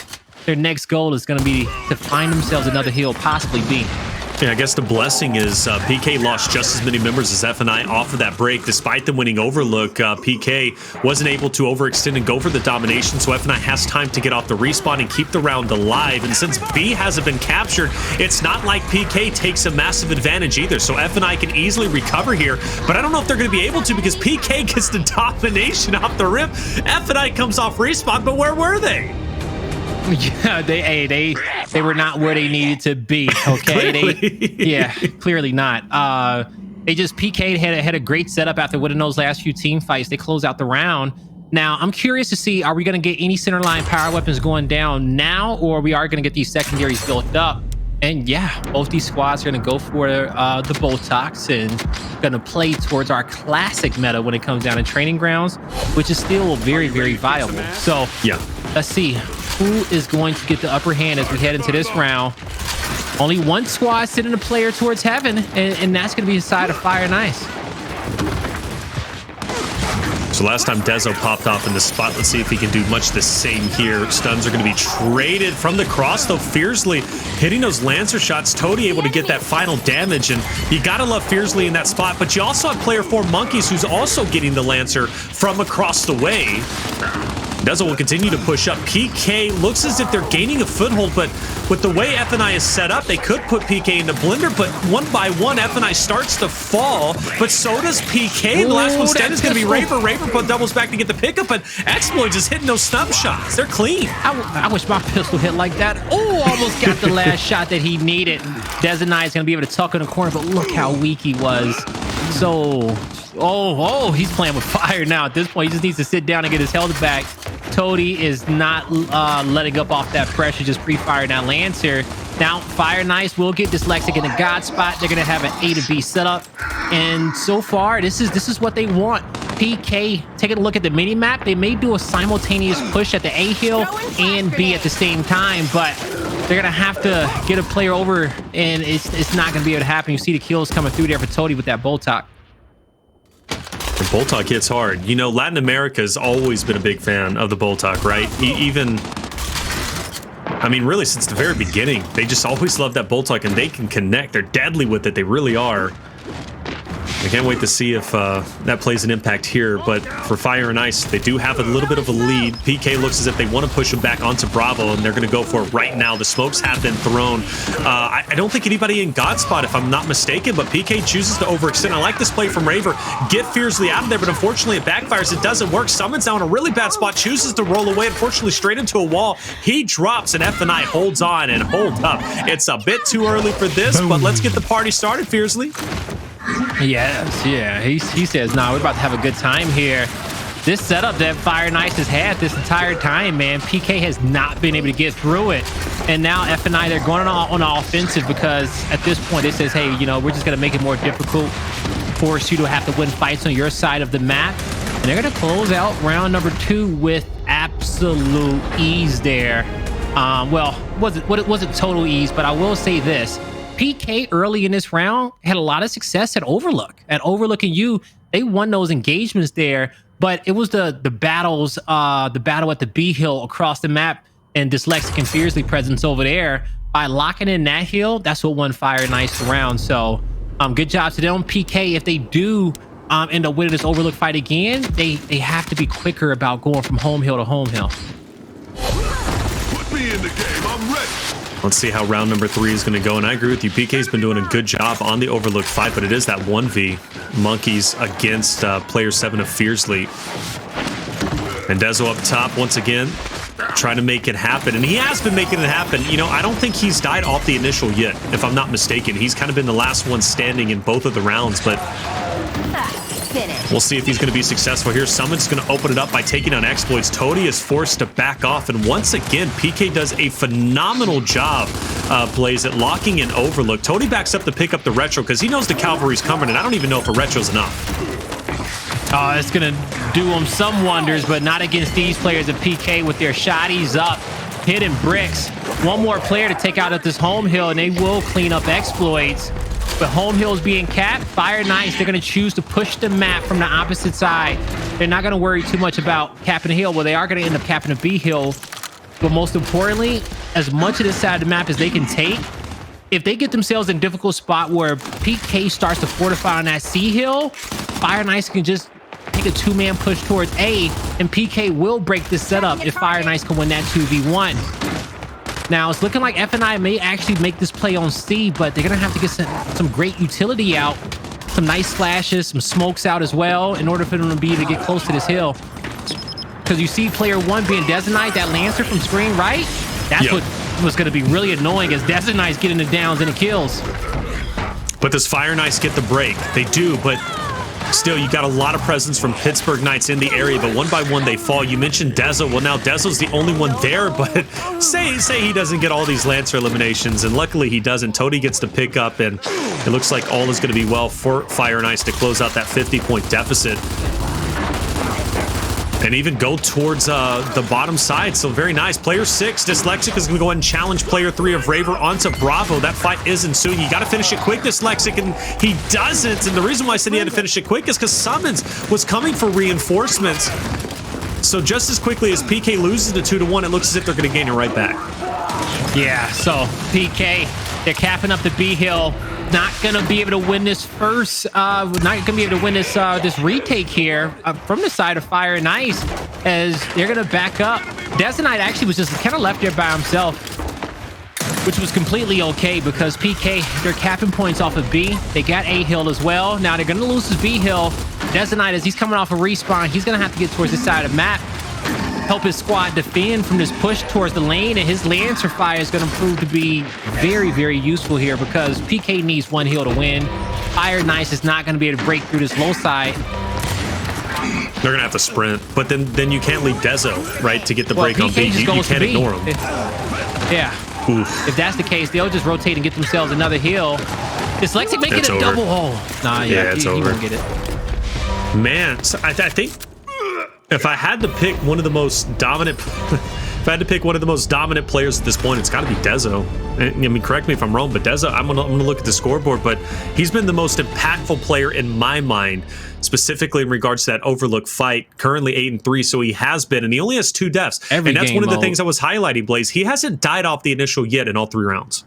Their next goal is going to be to find themselves another hill, possibly B. Yeah, I guess the blessing is PK lost just as many members as F&I off of that break. Despite them winning Overlook, PK wasn't able to overextend and go for the domination, so F&I has time to get off the respawn and keep the round alive. And since B hasn't been captured, it's not like PK takes a massive advantage either, so F&I can easily recover here. But I don't know if they're going to be able to because PK gets the domination off the rip. F&I comes off respawn, but where were they? Yeah, they were not where they needed to be. Okay, clearly not. They just PK'd, had a great setup after winning those last few team fights. They closed out the round. Now I'm curious to see, are we going to get any center line power weapons going down now, or we are going to get these secondaries built up? And yeah, both these squads are going to go for the Botox and going to play towards our classic meta when it comes down to training grounds, which is still very, very viable. So yeah, let's see who is going to get the upper hand as we head into this round. Only one squad sending a player towards heaven, and that's going to be the side of Fire and Ice. So last time Dezo popped off in the spot. Let's see if he can do much the same here. Stuns are going to be traded from the cross, though. Fearzly hitting those Lancer shots. Toti able to get that final damage, and you got to love Fearzly in that spot. But you also have player 4 Monkyz, who's also getting the Lancer from across the way. Dezo will continue to push up. PK looks as if they're gaining a foothold, but with the way F&I is set up, they could put PK into Blender, but one by one, F&I starts to fall, but so does PK. The last one stand is going to be Raver. Raver doubles back to get the pickup, but Xploidz is hitting those stump shots. They're clean. I wish my pistol hit like that. Oh, almost got the last shot that he needed. Dezonide is going to be able to tuck in the corner, but look how weak he was. So, he's playing with fire now. At this point, he just needs to sit down and get his health back. Toti is not letting up off that pressure, just pre-firing that Lancer. Now, Fire and Ice will get Dyslexic in the God spot. They're going to have an A to B setup. And so far, this is what they want. PK, taking a look at the mini-map, they may do a simultaneous push at the A hill and B at the same time, but they're going to have to get a player over, and it's not going to be able to happen. You see the kills coming through there for Toti with that Boltok. The Boltok hits hard. You know, Latin America has always been a big fan of the Boltok, right? Even, I mean, really since the very beginning, they just always love that Boltok, and they can connect. They're deadly with it. They really are. I can't wait to see if that plays an impact here, but for Fire and Ice, they do have a little bit of a lead. PK looks as if they want to push him back onto Bravo, and they're going to go for it right now. The smokes have been thrown. I don't think anybody in God spot, if I'm not mistaken, but PK chooses to overextend. I like this play from Raver. Get Fearzly out of there, but unfortunately it backfires. It doesn't work. Sumuns now in a really bad spot, chooses to roll away, unfortunately straight into a wall. He drops, and F&I holds on and holds up. It's a bit too early for this, but let's get the party started, Fearzly. Yes, yeah. He says, nah, we're about to have a good time here. This setup that Fire and Ice has had this entire time, man, PK has not been able to get through it. And now F&I, they're going on the offensive because at this point, it says, hey, you know, we're just going to make it more difficult, force you to have to win fights on your side of the map. And they're going to close out round number 2 with absolute ease there. Well, it wasn't total ease, but I will say this. PK early in this round had a lot of success at Overlook. At Overlook and U, they won those engagements there, but it was the battles, the battle at the B hill across the map and Dyslexic and Fearzly presence over there. By locking in that hill, that's what won Fire and Ice round. So good job to them. PK, if they do end up winning this Overlook fight again, they have to be quicker about going from home hill to home hill. Put me in the game, I'm ready. Let's see how round number 3 is going to go. And I agree with you. PK's been doing a good job on the Overlook fight, but it is that 1v Monkyz against player 7 of Fearzly. And Dezo up top once again, trying to make it happen. And he has been making it happen. You know, I don't think he's died off the initial yet, if I'm not mistaken. He's kind of been the last one standing in both of the rounds, but we'll see if he's going to be successful here. Sumuns going to open it up by taking on Xploidz. Toti is forced to back off, and once again, PK does a phenomenal job, plays at locking in Overlook. Toti backs up to pick up the retro because he knows the cavalry's coming, and I don't even know if a retro's enough. It's going to do him some wonders, but not against these players of PK with their shotties up, hitting bricks. One more player to take out at this home hill, and they will clean up Xploidz. But home hill's being capped. Fire and Ice, they're going to choose to push the map from the opposite side. They're not going to worry too much about capping the hill. Well, they are going to end up capping the B hill. But most importantly, as much of this side of the map as they can take, if they get themselves in a difficult spot where PK starts to fortify on that C hill, Fire and Ice can just take a 2-man push towards A, and PK will break this setup if Fire and Ice can win that 2v1. Now, it's looking like F&I may actually make this play on C, but they're going to have to get some great utility out, some nice flashes, some smokes out as well, in order for them to be able to get close to this hill. Because you see player 1 being Dezonide, that Lancer from screen right, that's what was going to be really annoying, as Dezonide's getting the downs and the kills. But does Fire and Ice get the break? They do, but still, you got a lot of presence from Pittsburgh Knights in the area, but one by one they fall. You mentioned Dezo. Well, now Dezo's the only one there, but say he doesn't get all these Lancer eliminations, and luckily he doesn't. Toti gets to pick up, and it looks like all is going to be well for Fire and Ice to close out that 50-point deficit. And even go towards the bottom side. So very nice. Player 6, Dyslexic, is going to go ahead and challenge player 3 of Raver onto Bravo. That fight is ensuing. You got to finish it quick, Dyslexic, and he doesn't. And the reason why I said he had to finish it quick is because Sumuns was coming for reinforcements. So just as quickly as PK loses the 2-1, it looks as if they're going to gain it right back. Yeah, so PK, they're capping up the B hill. Not gonna be able to win this first. Not gonna be able to win this this retake here from the side of Fire and Ice, as they're gonna back up. Dezonide actually was just kind of left there by himself, which was completely okay, because PK, they're capping points off of B. They got A hill as well. Now they're gonna lose his B hill. Dezonide, as he's coming off a respawn, he's gonna have to get towards the side of the map, help his squad defend from this push towards the lane, and his Lancer fire is going to prove to be very, very useful here, because PK needs 1 heal to win. Fire and Ice is not going to be able to break through this low side. They're going to have to sprint, but then you can't leave Dezo, right, to get the break on B. You can't ignore him. Yeah. Oof. If that's the case, they'll just rotate and get themselves another heal. Dyslexic make it a double hole. Nah, it's over. He won't get it. Man, so I think if I had to pick one of the most dominant, if I had to pick one of the most dominant players at this point, it's got to be Dezo. I mean, correct me if I'm wrong, but Dezo, I'm gonna look at the scoreboard, but he's been the most impactful player in my mind, specifically in regards to that Overlook fight. Currently 8-3, so he has been, and he only has 2 deaths. And that's one of the things I was highlighting, Blaze. He hasn't died off the initial yet in all 3 rounds.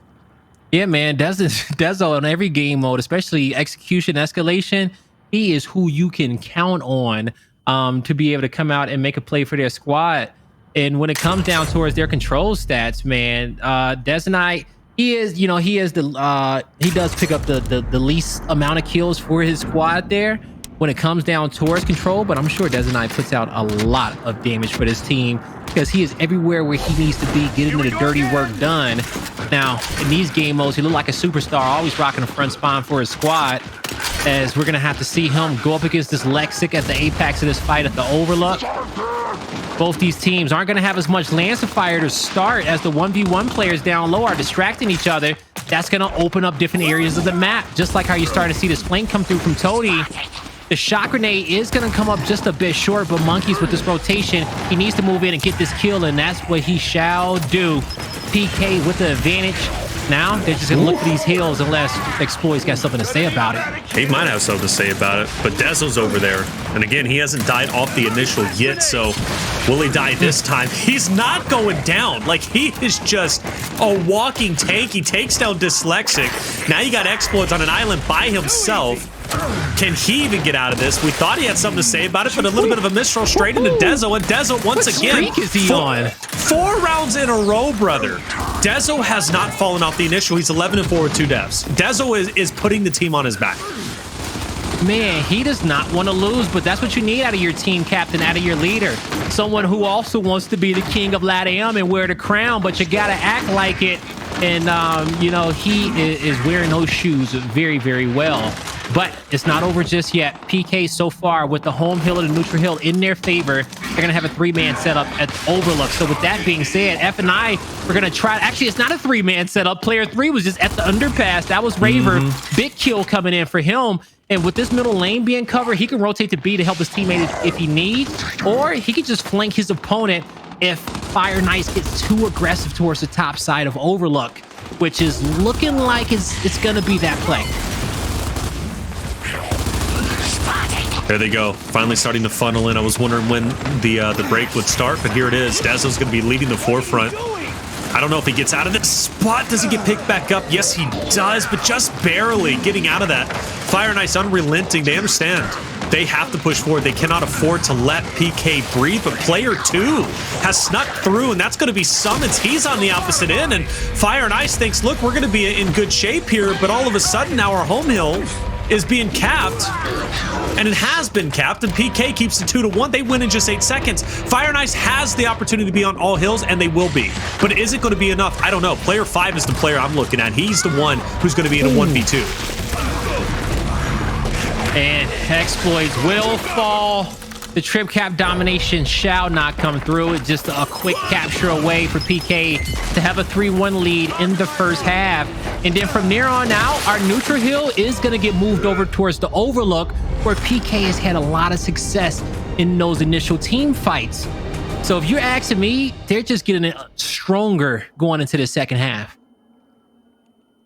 Yeah, man, Dezo on every game mode, especially execution, escalation, he is who you can count on to be able to come out and make a play for their squad. And when it comes down towards their control stats, man, Dezonide, he does pick up the least amount of kills for his squad there when it comes down towards control, but I'm sure Dezonide puts out a lot of damage for this team, because he is everywhere where he needs to be, getting the dirty work done. Now, in these game modes, he look like a superstar, always rocking a front spawn for his squad, as we're gonna have to see him go up against this Lexic at the apex of this fight at the Overlook. Both these teams aren't gonna have as much Lancer fire to start, as the 1v1 players down low are distracting each other. That's gonna open up different areas of the map, just like how you're starting to see this flank come through from Toti. The shock grenade is going to come up just a bit short, but Monkyz, with this rotation, he needs to move in and get this kill, and that's what he shall do. PK with the advantage. Now they're just going to look for these heals, unless Xploidz got something to say about it. He might have something to say about it, but Dezo's over there. And again, he hasn't died off the initial yet, so will he die this time? He's not going down. Like, he is just a walking tank. He takes down Dyslexic. Now you got Xploidz on an island by himself. Can he even get out of this? We thought he had something to say about it, but a little bit of a misroll straight into Dezo, and Dezo once again. What streak is he on? 4 rounds in a row, brother. Dezo has not fallen off the initial. He's 11-4 with 2 deaths. Dezo is putting the team on his back. Man, he does not want to lose, but that's what you need out of your team captain, out of your leader. Someone who also wants to be the king of LATAM and wear the crown, but you got to act like it. And, you know, he is wearing those shoes very, very well. But it's not over just yet. PK so far with the home hill and the neutral hill in their favor. They're going to have a 3-man setup at Overlook. So with that being said, F&I, we're going to try. Actually, it's not a 3-man setup. Player 3 was just at the underpass. That was Raver. Big kill coming in for him. And with this middle lane being covered, he can rotate to B to help his teammate if he needs. Or he can just flank his opponent if Fire and Ice gets too aggressive towards the top side of Overlook, which is looking like it's going to be that play. There they go. Finally starting to funnel in. I was wondering when the break would start, but here it is. Dazzle's going to be leading the forefront. I don't know if he gets out of this spot. Does he get picked back up? Yes, he does, but just barely getting out of that. Fire and Ice unrelenting. They understand. They have to push forward. They cannot afford to let PK breathe, but player 2 has snuck through, and that's going to be Sumuns. He's on the opposite end, and Fire and Ice thinks, look, we're going to be in good shape here, but all of a sudden now our home hill is being capped, and it has been capped, and PK keeps the 2-1. They win in just 8 seconds. Fire and Ice has the opportunity to be on all hills, and they will be. But is it going to be enough? I don't know. Player 5 is the player I'm looking at. He's the one who's going to be in a 1v2. And Xploidz will fall. The trip cap domination shall not come through. It's just a quick capture away for PK to have a 3-1 lead in the first half. And then from there on out, our neutral hill is going to get moved over towards the overlook, where PK has had a lot of success in those initial team fights. So if you're asking me, they're just getting it stronger going into the second half.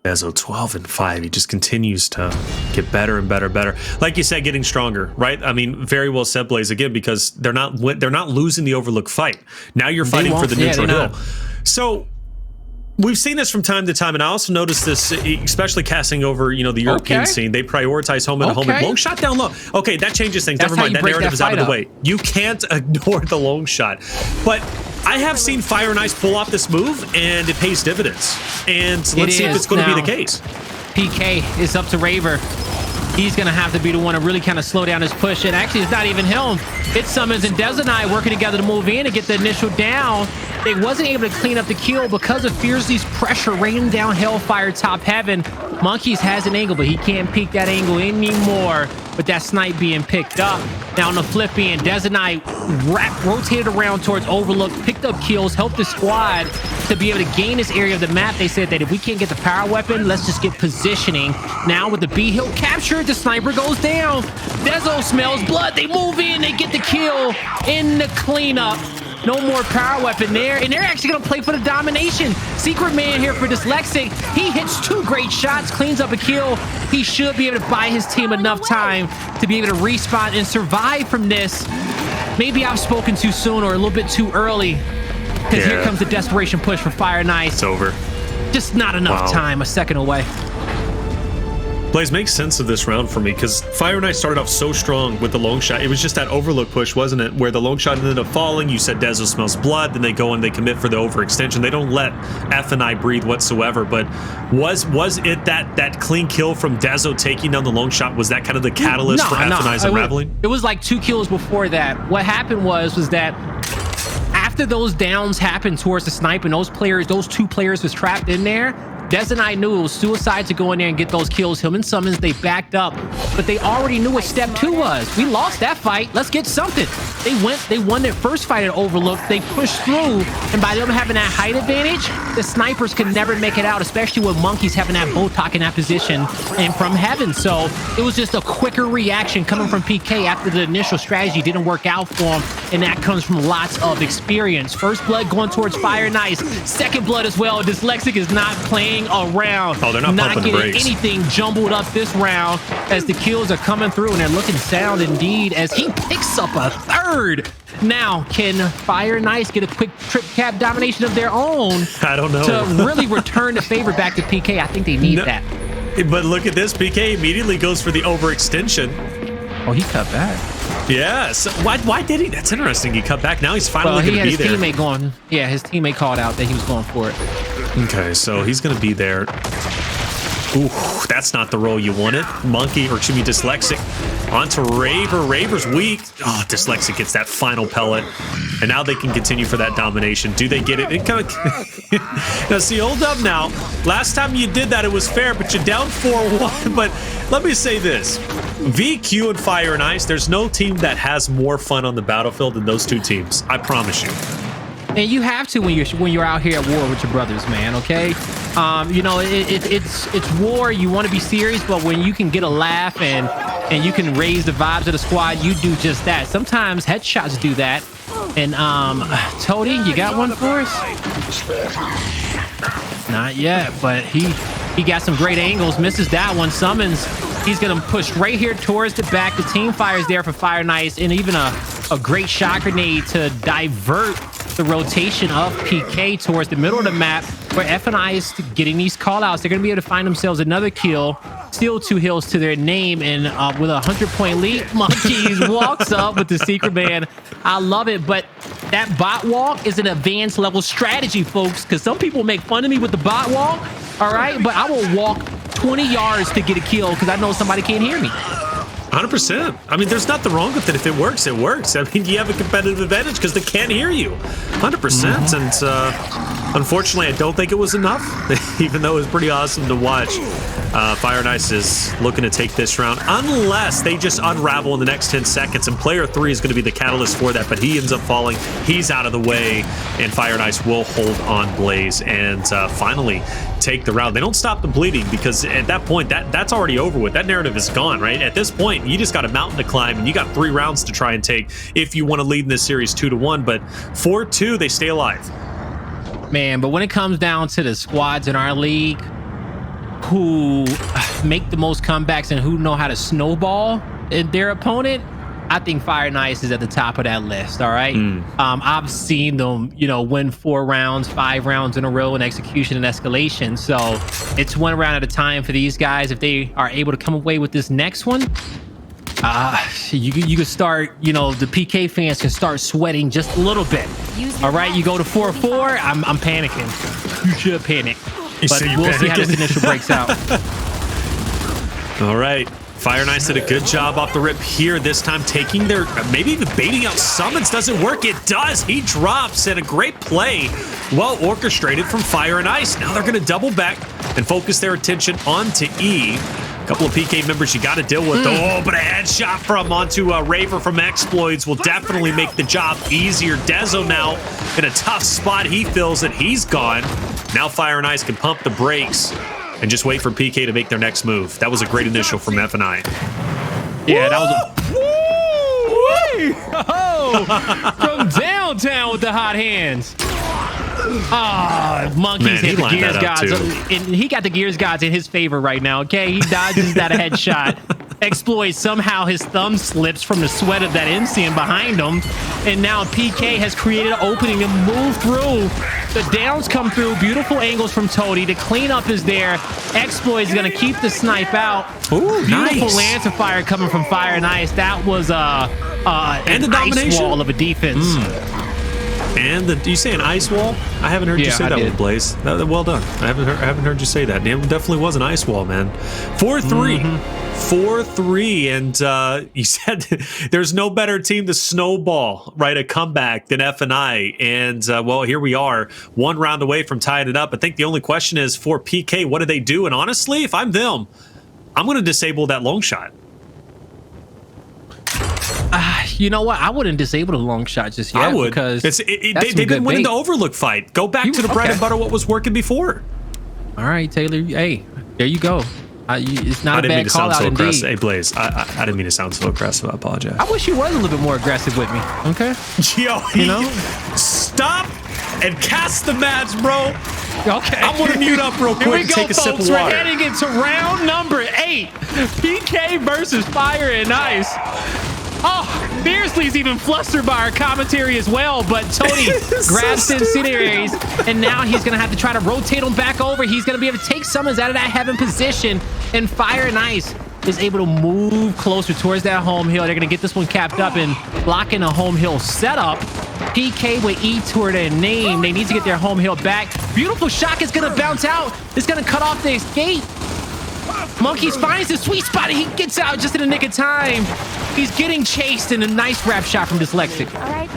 Dezo 12-5. He just continues to get better and better, like you said, getting stronger, right? I mean, very well said, Blaze, again, because they're not losing the overlook fight. Now you're fighting for the neutral hill. So we've seen this from time to time, and I also noticed this, especially casting over, you know, the European scene. They prioritize home and home and long shot down low. Okay, that changes things. Never mind, that narrative is out of the way. You can't ignore the long shot. But I have seen Fire and Ice pull off this move, and it pays dividends. And let's see if it's going to be the case. PK is up to Raver. He's going to have to be the one to really kind of slow down his push. And actually, it's not even him. It's Sumuns and Dezonide working together to move in and get the initial down. They wasn't able to clean up the kill because of Fearzly's pressure raining down Hellfire top heaven. Monkyz has an angle, but he can't peek that angle anymore. But that snipe being picked up. Now on the flip end, Dezonide rotated around towards Overlook, picked up kills, helped the squad to be able to gain this area of the map. They said that if we can't get the power weapon, let's just get positioning. Now with the B hill captured, the sniper goes down. Dezo smells blood. They move in, they get the kill in the cleanup. No more power weapon there, and they're actually going to play for the domination. Secret Man here for Dyslexic. He hits 2 great shots, cleans up a kill. He should be able to buy his team enough time to be able to respawn and survive from this. Maybe I've spoken too soon or a little bit too early, because here comes the desperation push for Fire and Ice. It's over. Just not enough time, a second away. Blaze, makes sense of this round for me, because Fire and Ice started off so strong with the long shot. It was just that overlook push, wasn't it? Where the long shot ended up falling. You said Dezo smells blood. Then they go and they commit for the overextension. They don't let F and I breathe whatsoever. But was it that clean kill from Dezo taking down the long shot? Was that kind of the catalyst for F and I's unraveling? It was like 2 kills before that. What happened was that after those downs happened towards the snipe and those 2 players was trapped in there, Dezonide knew it was suicide to go in there and get those kills. Him and Sumuns, they backed up, but they already knew what step 2 was. We lost that fight. Let's get something. They won their first fight at Overlook. They pushed through, and by them having that height advantage, the snipers could never make it out, especially with Monkyz having that Botok in that position and from heaven. So it was just a quicker reaction coming from PK after the initial strategy didn't work out for him, and that comes from lots of experience. First blood going towards Fire and Ice. Second blood as well. Dyslexic is not playing around. Oh, they're not getting anything jumbled up this round as the kills are coming through, and they're looking sound indeed as he picks up a 3rd. Now, can Fire and Ice get a quick trip cap domination of their own? I don't know. To really return the favor back to PK. I think they need that. But look at this. PK immediately goes for the overextension. Oh, he cut back. Yeah. So why did he? That's interesting. He cut back. Now he's finally going to be there. His teammate going. Yeah, his teammate called out that he was going for it. Okay, so he's going to be there. Ooh, that's not the role you wanted. Monkyz, or excuse me, Dyslexic. Onto Raver. Raver's weak. Oh, Dyslexic gets that final pellet. And now they can continue for that domination. Do they get it? It kind of... Now, see, hold up now. Last time you did that, it was fair, but you're down 4-1. But let me say this. VQ and Fire and Ice, there's no team that has more fun on the battlefield than those 2 teams. I promise you. And you have to when you're out here at war with your brothers, man. Okay, you know it's war. You want to be serious, but when you can get a laugh and you can raise the vibes of the squad, you do just that. Sometimes headshots do that. And Toti, you got one for us? Not yet, but he got some great angles. Misses that one. Sumuns. He's gonna push right here towards the back. The team fires there for Fire and Ice, and even a a great shot grenade to divert the rotation of PK towards the middle of the map, where F&I is getting these callouts. They're going to be able to find themselves another kill, still 2 hills to their name, and with a 100-point lead, Monkyz walks up with the secret ban. I love it, but that bot walk is an advanced level strategy, folks, because some people make fun of me with the bot walk, all right? But I will walk 20 yards to get a kill because I know somebody can't hear me. 100%. I mean, there's nothing wrong with it. If it works, it works. I mean, you have a competitive advantage because they can't hear you. 100%. And unfortunately, I don't think it was enough, even though it was pretty awesome to watch. Fire and Ice is looking to take this round, unless they just unravel in the next 10 seconds. And player 3 is going to be the catalyst for that, but he ends up falling. He's out of the way, and Fire and Ice will hold on Blaze and finally take the round. They don't stop the bleeding because at that point, that's already over with. That narrative is gone, right? At this point, you just got a mountain to climb, and you got 3 rounds to try and take if you want to lead in this series 2-1. But 4-2, they stay alive. Man, but when it comes down to the squads in our league who make the most comebacks and who know how to snowball in their opponent, I think Fire and Ice is at the top of that list. All right. I've seen them, you know, win 4 rounds, 5 rounds in a row in execution and escalation. So it's 1 round at a time for these guys. If they are able to come away with this next one, you can start, you know, the PK fans can start sweating just a little bit. All right. You go to 4-4. I'm panicking. You should panic. But we'll see how this initial breaks out. All right. Fire and Ice did a good job off the rip here this time, taking their, maybe even baiting out Sumuns. Doesn't work. It does. He drops, and a great play, well orchestrated from Fire and Ice. Now they're going to double back and focus their attention onto E. A couple of PK members you got to deal with. Oh, but a headshot from onto Raver from Xploidz will definitely make the job easier. Dezo now in a tough spot. He feels that he's gone. Now Fire and Ice can pump the brakes and just wait for PK to make their next move. That was a great initial from F&I. Yeah, that was a... from downtown with the hot hands. Monkyz hit the Gears gods. And he got the Gears gods in his favor right now, okay? He dodges that headshot. Xploidz, somehow his thumb slips from the sweat of that MCM behind him. And now PK has created an opening to move through. The downs come through. Beautiful angles from Toti. The cleanup is there. Xploidz is going to keep the snipe out. Ooh, beautiful nice. Lancer fire coming from Fire and Ice. That was an ice wall of a defense. And you say an ice wall? I haven't heard you say that one, Blaze. Well done. I haven't heard you say that. It definitely was an ice wall, man. 4-3. 4-3. And you said there's no better team to snowball, right, a comeback than F&I. And, well, here we are, 1 round away from tying it up. I think the only question is for PK, what do they do? And honestly, if I'm them, I'm going to disable that long shot. You know what? I wouldn't disable the long shot just yet. I would, because they've been winning the Overlook fight. Go back to the bread and butter, what was working before. All right, Taylor. Hey, there you go. It's not a bad call out indeed. Hey, Blaze, I didn't mean to sound so aggressive. I apologize. I wish you was a little bit more aggressive with me. Okay. Yo, you know, stop and cast the match, bro. Okay. I'm gonna mute up real quick and take a sip of water. We're heading into round number 8. PK versus Fire and Ice. Oh, Fearzly's even flustered by our commentary as well, but Toti grabs the incendiaries, and now he's going to have to try to rotate them back over. He's going to be able to take Sumuns out of that heaven position, and Fire and Ice is able to move closer towards that home hill. They're going to get this one capped up and blocking a home hill setup. PK with E toward their name. They need to get their home hill back. Beautiful shot is going to bounce out. It's going to cut off the escape. Monkyz finds the sweet spot and he gets out just in the nick of time. He's getting chased in a nice wrap shot from Dyslexic. All right.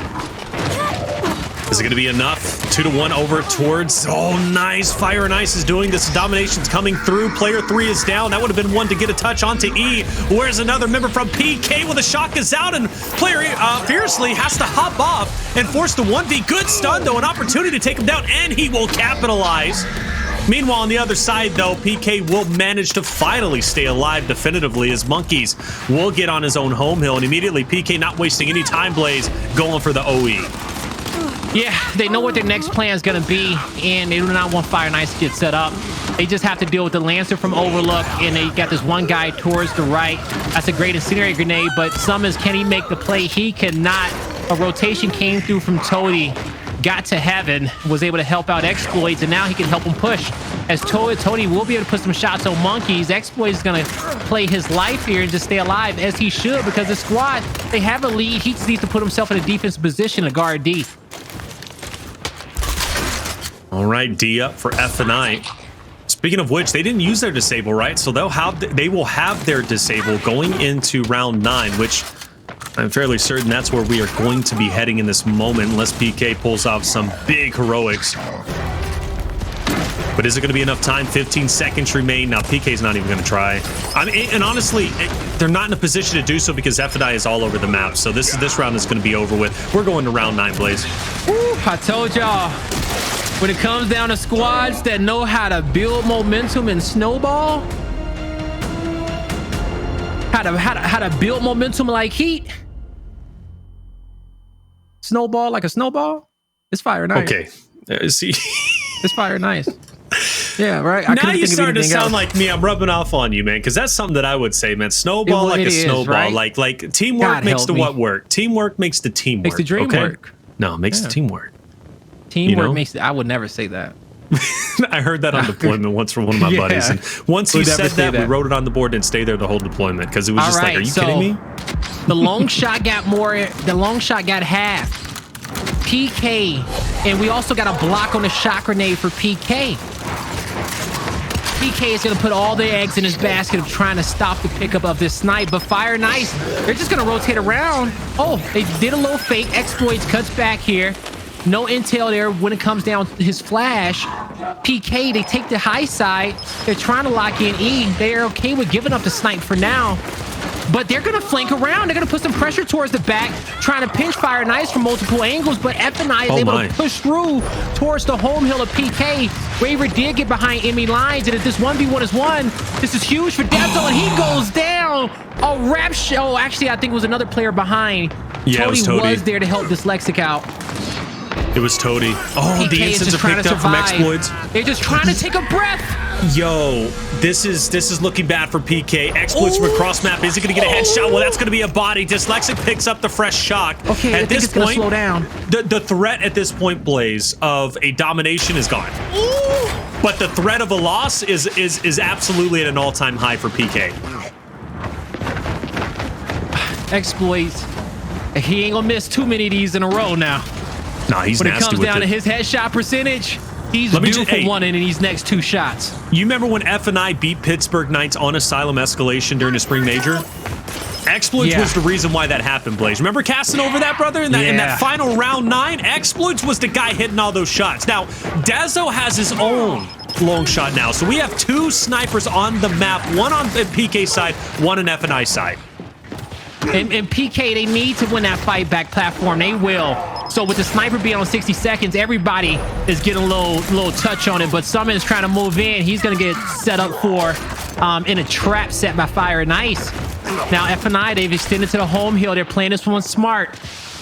Is it going to be enough? 2-1 over towards... Oh, nice. Fire and Ice is doing this. Domination's coming through. Player 3 is down. That would have been one to get a touch onto E. Where's another member from PK with a shot is out, and player Fearzly has to hop off and force the 1v. Good stun, though. An opportunity to take him down, and he will capitalize. Meanwhile, on the other side, though, PK will manage to finally stay alive definitively as Monkyz will get on his own home hill, and immediately PK not wasting any time, Blaze, going for the OE. Yeah, they know what their next plan is going to be, and they do not want Fire and Ice to get set up. They just have to deal with the Lancer from Overlook, and they got this one guy towards the right. That's a great incendiary grenade, but Sumuns, can he make the play? He cannot. A rotation came through from Toti, got to heaven, was able to help out Xploidz, and now he can help him push. As Toti will be able to put some shots on Monkyz. Xploidz is going to play his life here and just stay alive, as he should, because the squad, they have a lead. He just needs to put himself in a defensive position to guard D. All right, D up for F&I. Speaking of which, they didn't use their disable, right? So they will have their disable going into round 9, which I'm fairly certain that's where we are going to be heading in this moment, unless PK pulls off some big heroics. But is it going to be enough time? 15 seconds remain. Now, PK's not even going to try. I mean, and honestly, they're not in a position to do so because F&I is all over the map. So this round is going to be over with. We're going to round 9, Blaze. Woo, I told y'all, when it comes down to squads that know how to build momentum and snowball, how to build momentum like heat, snowball like a snowball, it's fire nice. Okay. See, it's fire nice. Yeah, right. Now you're starting to sound like me. I'm rubbing off on you, man, because that's something that I would say, man. Snowball like a snowball. Right? Like teamwork makes the what work. Teamwork makes the teamwork. Makes the dream work. No, it makes the teamwork. Teamwork makes I would never say that. I heard that on deployment once from one of my buddies, and once you said that, we wrote it on the board and stayed there the whole deployment because it was just like, are you kidding me? The long shot got more. The long shot got half. PK, and we also got a block on the shot grenade for PK. PK is going to put all the eggs in his basket of trying to stop the pickup of this snipe, but Fire Nice, they're just going to rotate around. Oh, they did a little fake. Xploidz cuts back here. No intel there when it comes down to his flash. PK, they take the high side. They're trying to lock in E. They're okay with giving up the snipe for now. But they're going to flank around. They're going to put some pressure towards the back, trying to pinch Fire Nice from multiple angles. But F&I is able to push through towards the home hill of PK. Raver did get behind Emmy lines. And if this 1v1 is won, this is huge for Dezo. And he goes down. A rap show. Actually, I think it was another player behind. Yeah, Toti was there to help Dyslexic out. It was Toti. Oh, PK the instants are picked up from Xploidz. They're just trying to take a breath. Yo, this is looking bad for PK. Xploidz from across map. Is he going to get a headshot? Well, that's going to be a body. Dyslexic picks up the fresh shock. Okay, at this point, slow down. The threat at this point, Blaze, of a domination is gone. Ooh. But the threat of a loss is absolutely at an all-time high for PK. Xploidz, he ain't gonna miss too many of these in a row now. Nah, he's when nasty it comes with down it. to his headshot percentage, he's due for one in these next 2 shots. You remember when F&I beat Pittsburgh Knights on Asylum Escalation during the Spring Major? Xploidz was the reason why that happened, Blaze. Remember casting over that, brother? In that final round 9, Xploidz was the guy hitting all those shots. Now, Dezo has his own long shot now. So we have 2 snipers on the map, one on the PK side, one on F&I side. And PK, they need to win that fight back platform. They will. So with the sniper being on 60 seconds, everybody is getting a little touch on it. But Sumuns is trying to move in. He's going to get set up for in a trap set by Fire Nice. Now F&I, they've extended to the home hill. They're playing this one smart.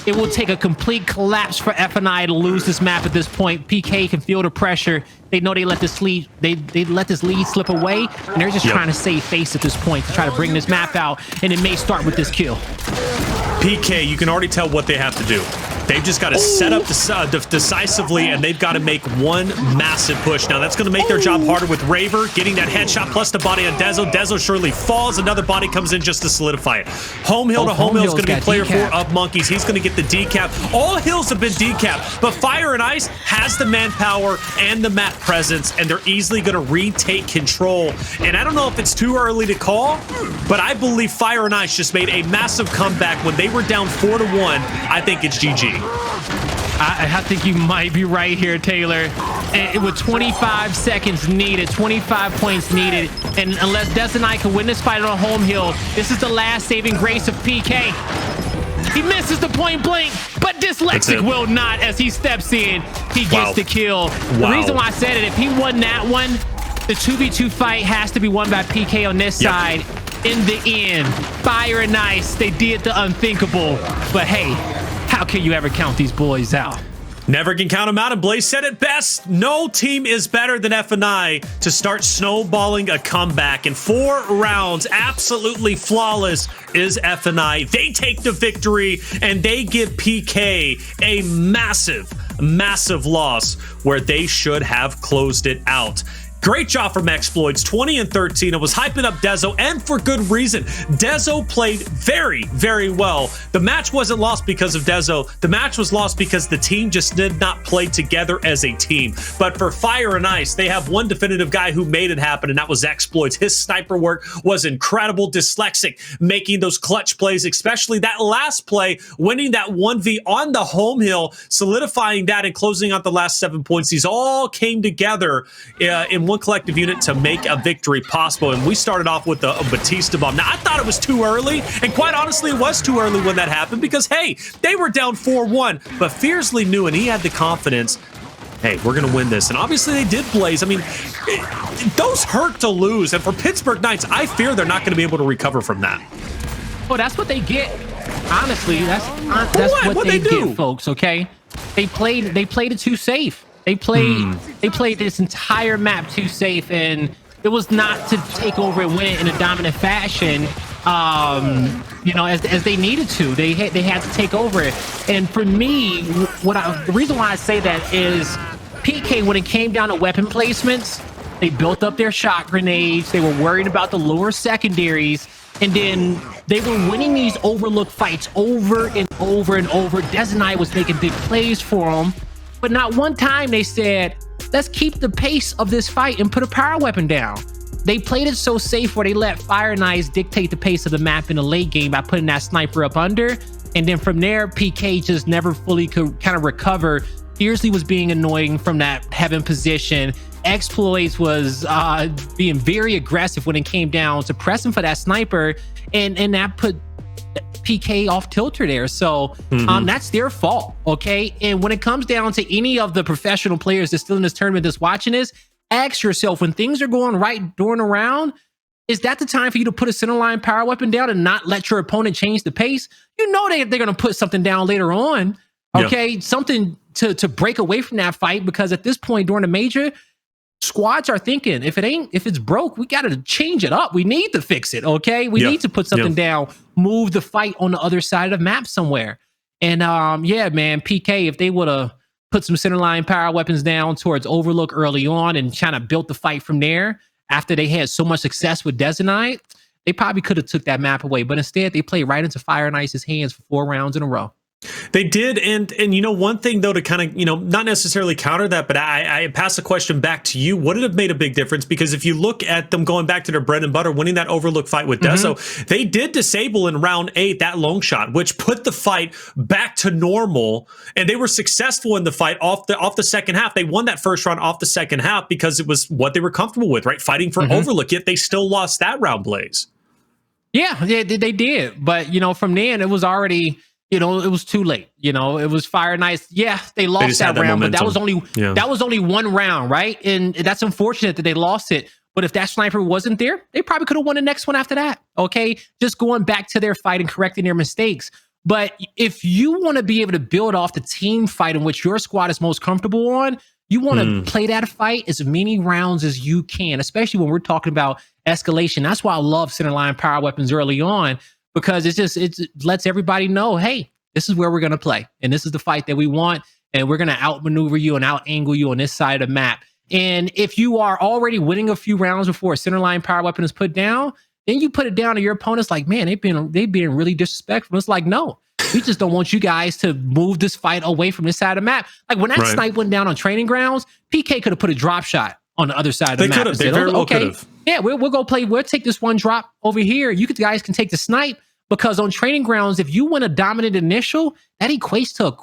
It will take a complete collapse for F&I to lose this map at this point. PK can feel the pressure. They know they let this lead. They let this lead slip away, and they're just trying to save face at this point to try to bring this map out. And it may start with this kill. PK, you can already tell what they have to do. They've just got to set up decisively, and they've got to make one massive push. Now, that's going to make their job harder with Raver, getting that headshot plus the body on Dezo. Dezo surely falls. Another body comes in just to solidify it. Home hill to home hill is going to be player 4 of Monkyz. He's going to get the decap. All hills have been decapped, but Fire and Ice has the manpower and the map presence, and they're easily going to retake control. And I don't know if it's too early to call, but I believe Fire and Ice just made a massive comeback when they were down 4-1. I think it's GG. I think you might be right here, Taylor. And with 25 seconds needed, 25 points needed, and unless Dezonide can win this fight on home hill, this is the last saving grace of PK. He misses the point blank, but Dyslexic will not as he steps in. He gets the kill. The reason why I said it, if he won that one, the 2v2 fight has to be won by PK on this side. In the end, Fire and Ice, they did the unthinkable. But hey, how can you ever count these boys out? Never can count them out, and Blaze said it best. No team is better than FNI to start snowballing a comeback. In 4 rounds, absolutely flawless is FNI. They take the victory, and they give PK a massive loss where they should have closed it out. Great job from Xploidz, 20 and 13. It was hyping up Dezo, and for good reason. Dezo played very well. The match wasn't lost because of Dezo. The match was lost because the team just did not play together as a team. But for Fire and Ice, they have one definitive guy who made it happen, and that was Xploidz. His sniper work was incredible. Dyslexic making those clutch plays, especially that last play, winning that 1v on the home hill, solidifying that and closing out the last 7 points. These all came together in one collective unit to make a victory possible, and we started off with a Batista bomb. Now, I thought it was too early, and quite honestly, it was too early when that happened because, hey, they were down 4-1, but Fearzly knew, and he had the confidence, hey, we're going to win this. And obviously, they did, Blaze. I mean, those hurt to lose, and for Pittsburgh Knights, I fear they're not going to be able to recover from that. Well, that's what they get. Honestly, that's what they get, folks, okay? They played it too safe. They played this entire map too safe, and it was not to take over and win it in a dominant fashion. You know, as they needed to. They had to take over it. And for me, the reason why I say that is PK, when it came down to weapon placements, they built up their shot grenades. They were worried about the lower secondaries, and then they were winning these overlook fights over and over and over. Dezonide was making big plays for them. But not one time they said, let's keep the pace of this fight and put a power weapon down. They played it so safe where they let Fire and Ice dictate the pace of the map in the late game by putting that sniper up under. And then from there, PK just never fully could kind of recover. Fearzly was being annoying from that heaven position. Xploidz was being very aggressive when it came down to pressing for that sniper. And that put PK off tilter there. So that's their fault, okay? And when it comes down to any of the professional players that's still in this tournament that's watching this, ask yourself, when things are going right during a round, is that the time for you to put a center line power weapon down and not let your opponent change the pace? You know they're going to put something down later on, okay? Yep. Something to break away from that fight, because at this point during the major, squads are thinking, if it's broke, we got to change it up. We need to fix it, okay? We need to put something down, move the fight on the other side of the map somewhere. And yeah, man, PK, if they would have put some centerline power weapons down towards Overlook early on and kind of built the fight from there after they had so much success with Dezonide, they probably could have took that map away. But instead, they played right into Fire and Ice's hands for 4 rounds in a row. They did, and you know, one thing though, to kind of, you know, not necessarily counter that, but I pass the question back to you. Would it have made a big difference? Because if you look at them going back to their bread and butter, winning that Overlook fight with Dezo, they did disable in round 8 that long shot, which put the fight back to normal, and they were successful in the fight off the second half. They won that first round off the second half because it was what they were comfortable with, right? Fighting for Overlook, yet they still lost that round, Blaze. Yeah, they did, but you know, from then it was already, you know, it was too late. You know, it was Fire and Ice. Yeah, they lost that round, momentum. But that was only 1 round, right? And that's unfortunate that they lost it. But if that sniper wasn't there, they probably could have won the next one after that. Okay, just going back to their fight and correcting their mistakes. But if you want to be able to build off the team fight in which your squad is most comfortable on, you want to play that fight as many rounds as you can, especially when we're talking about escalation. That's why I love centerline power weapons early on, because it lets everybody know, hey, this is where we're going to play, and this is the fight that we want, and we're going to outmaneuver you and out-angle you on this side of the map. And if you are already winning a few rounds before a centerline power weapon is put down, then you put it down to your opponents like, man, they've been really disrespectful. It's like, no, we just don't want you guys to move this fight away from this side of the map. Like when that snipe went down on training grounds, PK could have put a drop shot on the other side of the map. They very well could have. Yeah, we'll go play. We'll take this one drop over here. You guys can take the snipe, because on training grounds, if you win a dominant initial, that equates to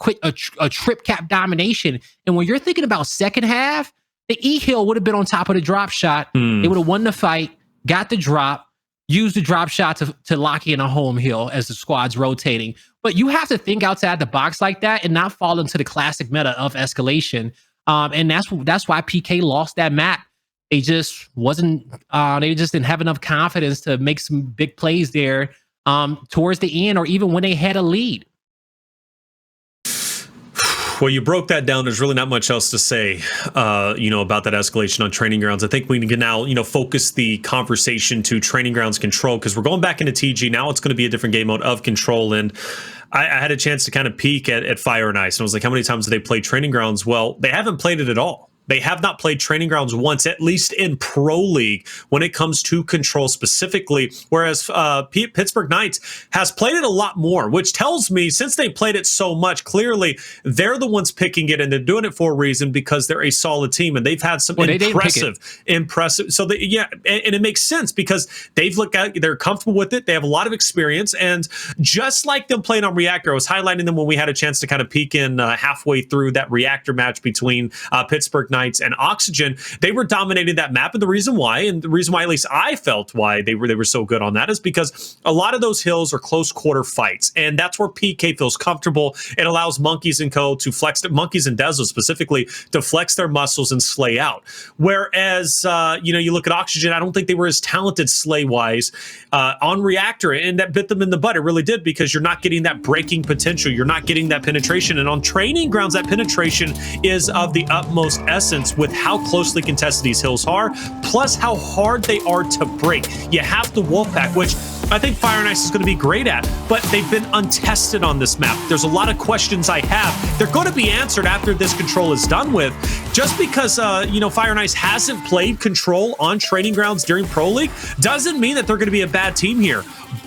a trip cap domination. And when you're thinking about second half, the E-Hill would have been on top of the drop shot. They would have won the fight, got the drop, used the drop shot to lock in a home hill as the squad's rotating. But you have to think outside the box like that and not fall into the classic meta of escalation. And that's why PK lost that map. They just they just didn't have enough confidence to make some big plays there towards the end, or even when they had a lead. Well, you broke that down. There's really not much else to say, about that escalation on training grounds. I think we can now, focus the conversation to training grounds control, because we're going back into TG. Now it's going to be a different game mode of control. And I had a chance to kind of peek at Fire and Ice. And I was like, how many times have they played training grounds? Well, they haven't played it at all. They have not played training grounds once, at least in Pro League, when it comes to control specifically, whereas Pittsburgh Knights has played it a lot more, which tells me, since they played it so much, clearly they're the ones picking it, and they're doing it for a reason, because they're a solid team, and they've had some impressive. So and it makes sense, because they've looked at, they're comfortable with it. They have a lot of experience, and just like them playing on Reactor, I was highlighting them when we had a chance to kind of peek in halfway through that Reactor match between Pittsburgh Knights and Oxygen. They were dominating that map, and the reason why at least I felt why they were so good on that, is because a lot of those hills are close quarter fights, and that's where PK feels comfortable. It allows Monkyz and co to flex, Monkyz and Dezo specifically, to flex their muscles and slay out. Whereas you look at Oxygen, I don't think they were as talented slay wise on Reactor, and that bit them in the butt. It really did, because you're not getting that breaking potential, you're not getting that penetration, and on training grounds that penetration is of the utmost essence, with how closely contested these hills are, plus how hard they are to break. You have the Wolfpack, which I think Fire and Ice is going to be great at, but they've been untested on this map. There's a lot of questions I have. They're going to be answered after this control is done with. Just because Fire and Ice hasn't played control on training grounds during Pro League doesn't mean that they're going to be a bad team here.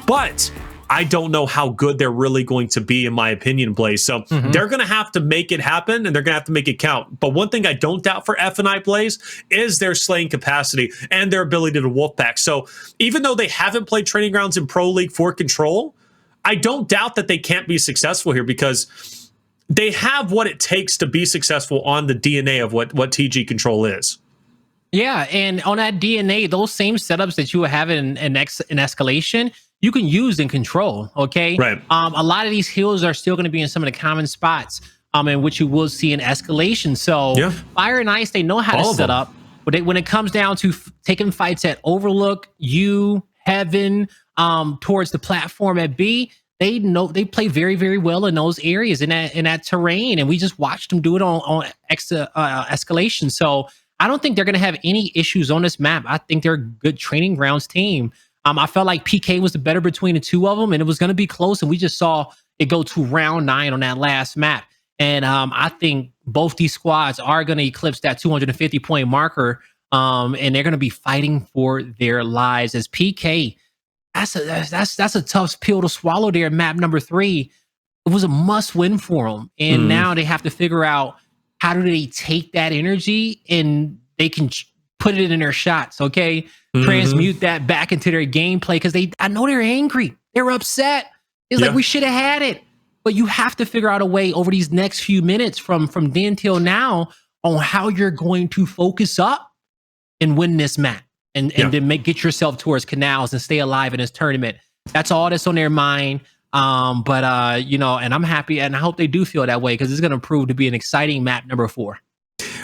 But I don't know how good they're really going to be, in my opinion, Blaze. So they're going to have to make it happen, and they're going to have to make it count. But one thing I don't doubt for F&I, Blaze, is their slaying capacity and their ability to Wolfpack. So even though they haven't played training grounds in Pro League for control, I don't doubt that they can't be successful here, because they have what it takes to be successful on the DNA of what TG control is. Yeah, and on that DNA, those same setups that you have in Escalation, you can use in control, okay? Right. A lot of these hills are still going to be in some of the common spots in which you will see in Escalation. So Fire and Ice, they know how to set up. But when it comes down to taking fights at Overlook, Heaven, towards the platform at B, they know they play very, very well in those areas, in that terrain. And we just watched them do it on Escalation. So I don't think they're going to have any issues on this map. I think they're a good training grounds team. I felt like PK was the better between the two of them, and it was going to be close, and we just saw it go to round 9 on that last map. And I think both these squads are going to eclipse that 250-point marker, and they're going to be fighting for their lives. As PK, that's a tough pill to swallow there. Map number 3, it was a must-win for them, and now they have to figure out how do they take that energy and they can put it in their shots, okay? Transmute that back into their gameplay, because I know they're angry. They're upset. It's like, we should have had it. But you have to figure out a way over these next few minutes from then till now on how you're going to focus up and win this map and then get yourself towards canals and stay alive in this tournament. That's all that's on their mind. And I'm happy, and I hope they do feel that way, because it's going to prove to be an exciting map number 4.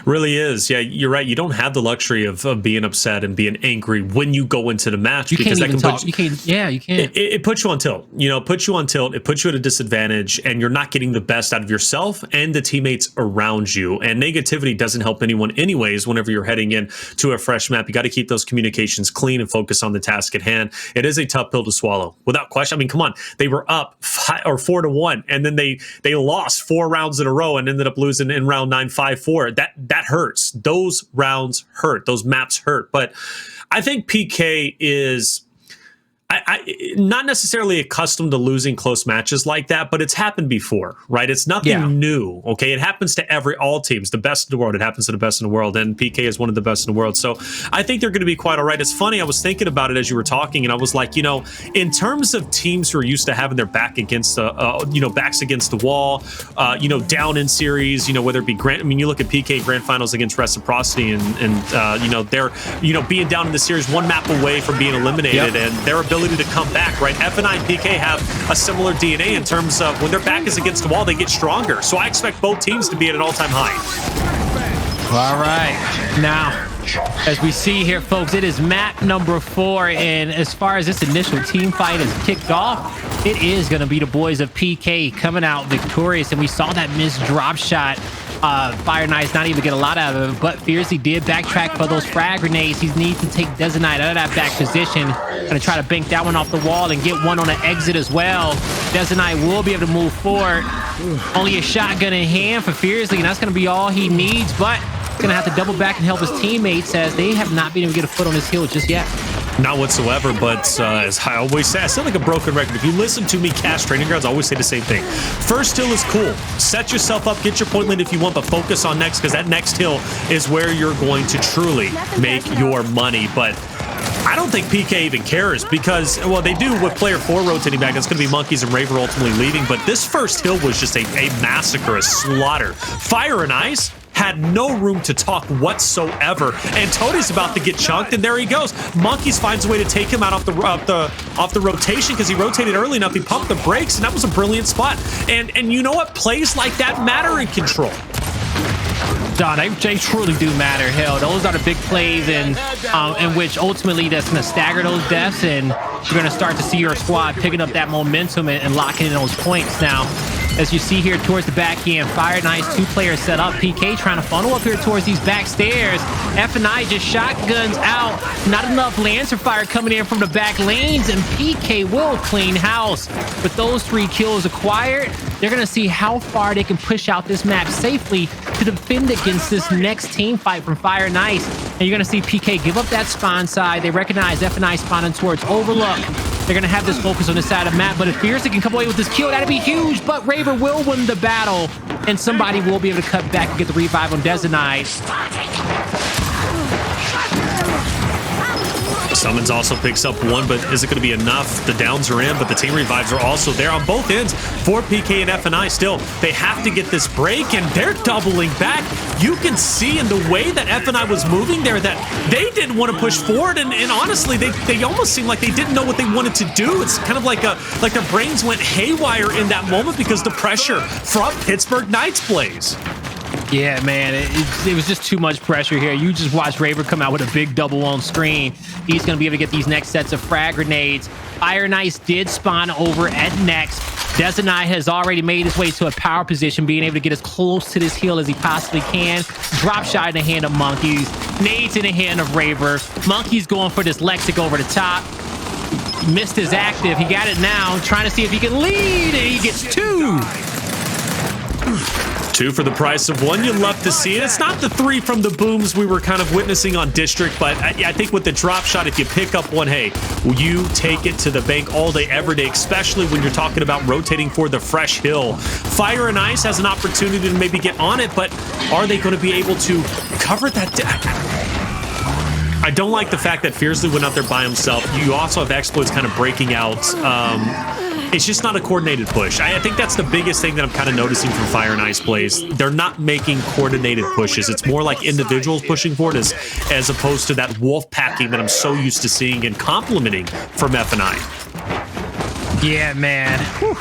Really is. Yeah, you're right. You don't have the luxury of being upset and being angry when you go into the match. You can't even talk. You can't. Yeah, you can't. It puts you on tilt. It puts you on tilt. It puts you at a disadvantage, and you're not getting the best out of yourself and the teammates around you. And negativity doesn't help anyone anyways. Whenever you're heading in to a fresh map, you got to keep those communications clean and focus on the task at hand. It is a tough pill to swallow, without question. I mean, come on. They were up 4-1, and then they lost 4 rounds in a row and ended up losing in round 9 5-4. That hurts. Those rounds hurt. Those maps hurt. But I think PK is not necessarily accustomed to losing close matches like that, but it's happened before, right? It's nothing new, okay? It happens to all teams, the best in the world. It happens to the best in the world, and PK is one of the best in the world. So I think they're going to be quite all right. It's funny, I was thinking about it as you were talking, and I was like, in terms of teams who are used to having their back against the, backs against the wall, down in series, whether it be you look at PK Grand Finals against Reciprocity, and they're, being down in the series, one map away from being eliminated, and their ability to come back, right? F&I and PK have a similar DNA in terms of when their back is against the wall, they get stronger. So I expect both teams to be at an all-time high. All right. Now, As we see here, folks, it is map number 4, and as far as this initial team fight is kicked off, it is going to be the boys of PK coming out victorious. And we saw that missed drop shot. Fire Knight's not even get a lot out of it, but Fearzly did backtrack for those frag grenades. He needs to take Dezonide out of that back position. Gonna try to bank that one off the wall and get one on the exit as well. Dezonide will be able to move forward. Only a shotgun in hand for Fearzly, and that's gonna be all he needs, but he's gonna have to double back and help his teammates as they have not been able to get a foot on his heel just yet. Not whatsoever, but as I always say, I sound like a broken record. If you listen to me cast Training Grounds, I always say the same thing. First hill is cool. Set yourself up, get your point land if you want, but focus on next, because that next hill is where you're going to truly make your money. But I don't think PK even cares because, well, they do with player 4 rotating back. It's going to be Monkyz and Raver ultimately leading, but this first hill was just a massacre, a slaughter. Fire and Ice had no room to talk whatsoever, and Toti's about to get chunked, and there he goes. Monkyz finds a way to take him out off the rotation because he rotated early enough. He pumped the brakes, and that was a brilliant spot. And you know what? Plays like that matter in Control. Don, they truly do matter. Hell, those are the big plays in which ultimately that's going to stagger those deaths, and you're going to start to see your squad picking up that momentum and locking in those points. Now, as you see here towards the back end, Fire Knight's 2 players set up. PK trying to funnel up here towards these back stairs. F&I just shotguns out. Not enough Lancer fire coming in from the back lanes, and PK will clean house. With those 3 kills acquired, they're going to see how far they can push out this map safely to defend against this next team fight from Fire Knight. And you're going to see PK give up that spawn side. They recognize F&I spawning towards Overlook. They're going to have this focus on this side of the map, but if Fearzly can come away with this kill, that'd be huge. But Raver will win the battle, and somebody will be able to cut back and get the revive on Dezonide. Sumuns also picks up 1, but is it going to be enough? The downs are in, but the team revives are also there on both ends for PK and F&I. Still, they have to get this break, and they're doubling back. You can see in the way that F&I was moving there that they didn't want to push forward, and honestly, they almost seemed like they didn't know what they wanted to do. It's kind of like their brains went haywire in that moment because the pressure from Pittsburgh Knights plays. Yeah, man, it was just too much pressure here. You just watch Raver come out with a big double on screen. He's going to be able to get these next sets of frag grenades. Fire Knights did spawn over at next. Dezonide has already made his way to a power position, being able to get as close to this hill as he possibly can. Drop shot in the hand of Monkyz. Nades in the hand of Raver. Monkyz going for this Lexic over the top. Missed his active. He got it now, trying to see if he can lead, and he gets 2. 2 for the price of 1. You'd love to see it. It's not the 3 from the booms we were kind of witnessing on District, but I think with the drop shot, if you pick up 1, hey, you take it to the bank all day, every day, especially when you're talking about rotating for the fresh hill. Fire and Ice has an opportunity to maybe get on it, but are they going to be able to cover that? I don't like the fact that Fearzly went out there by himself. You also have Xploidz kind of breaking out. It's just not a coordinated push. I think that's the biggest thing that I'm kind of noticing from Fire and Ice plays. They're not making coordinated pushes. It's more like individuals pushing forward as opposed to that wolf packing that I'm so used to seeing and complimenting from F&I. Yeah, man. Whew.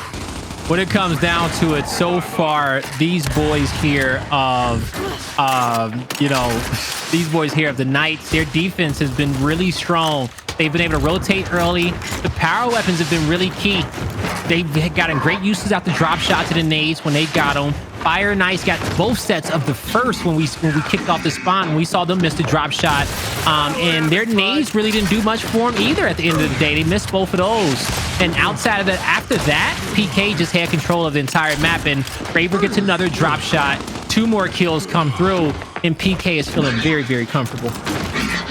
When it comes down to it, so far, these boys here these boys here of the Knights, their defense has been really strong. They've been able to rotate early. The power weapons have been really key. They've gotten great uses out the drop shots and the nades when they got them. Fire Knights got both sets of the first when we kicked off the spawn. We saw them miss the drop shot. And their nades really didn't do much for them either at the end of the day. They missed both of those. And outside of that, after that, PK just had control of the entire map. And Raver gets another drop shot. 2 more kills come through. And PK is feeling very, very comfortable.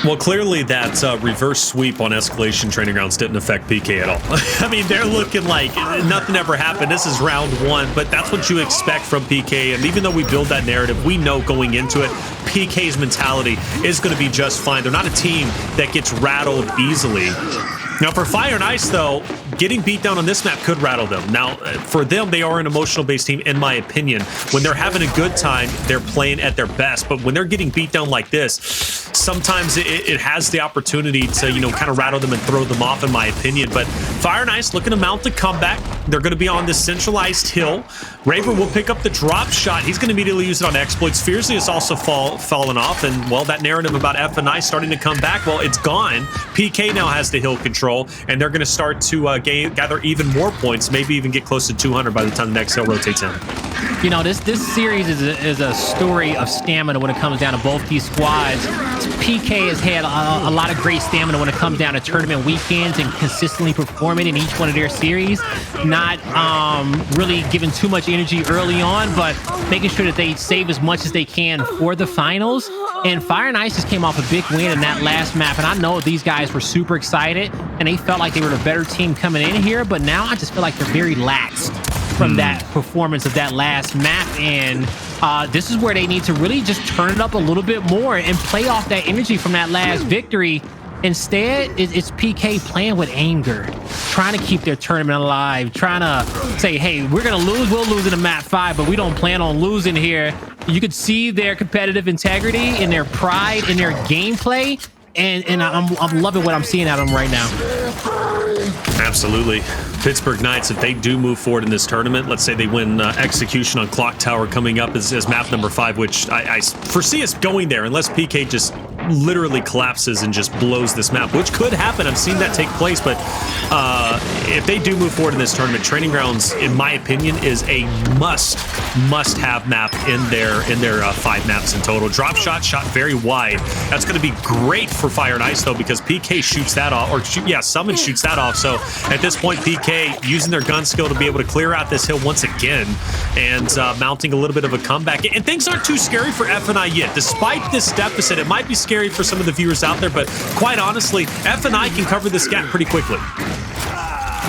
Well, clearly that reverse sweep on Escalation Training Grounds didn't affect PK at all. I mean, they're looking like nothing ever happened. This is round 1, but that's what you expect from PK. And even though we build that narrative, we know going into it, PK's mentality is going to be just fine. They're not a team that gets rattled easily. Now, for Fire and Ice, though, getting beat down on this map could rattle them. Now, for them, they are an emotional-based team, in my opinion. When they're having a good time, they're playing at their best. But when they're getting beat down like this, sometimes it has the opportunity to, you know, kind of rattle them and throw them off, in my opinion. But Fire and Ice looking to mount the comeback. They're going to be on this centralized hill. Raver will pick up the drop shot. He's going to immediately use it on Xploidz. Fearzly has also fallen off, and well, that narrative about F&I starting to come back, well, it's gone. PK now has the hill control, and they're going to start to gather even more points, maybe even get close to 200 by the time the next hill rotates in. You know, this series is a story of stamina when it comes down to both these squads. PK has had a lot of great stamina when it comes down to tournament weekends and consistently performing in each one of their series. Not really giving too much energy early on, but making sure that they save as much as they can for the finals. And Fire and Ice just came off a big win in that last map. And I know these guys were super excited and they felt like they were the better team coming in here. But now I just feel like they're very laxed from that performance of that last map, and this is where they need to really just turn it up a little bit more and play off that energy from that last victory. Instead, it's PK playing with anger, trying to keep their tournament alive, trying to say, hey, we're gonna lose, we'll lose in the map 5, but we don't plan on losing here. You could see their competitive integrity and their pride in their gameplay, and I'm loving what I'm seeing out of them right now. Absolutely. Pittsburgh Knights, if they do move forward in this tournament, let's say they win Execution on Clocktower coming up as map number 5, which I foresee us going there unless PK just literally collapses and just blows this map, which could happen. I've seen that take place, but if they do move forward in this tournament, Training Grounds, in my opinion, is a must-have map in their 5 maps in total. Drop shot very wide. That's going to be great for Fire and Ice, though, because PK shoots that off, or Sumuns shoots that off. So at this point, PK using their gun skill to be able to clear out this hill once again and mounting a little bit of a comeback. And things aren't too scary for F&I yet. Despite this deficit, it might be scary for some of the viewers out there, but quite honestly, F&I can cover this gap pretty quickly.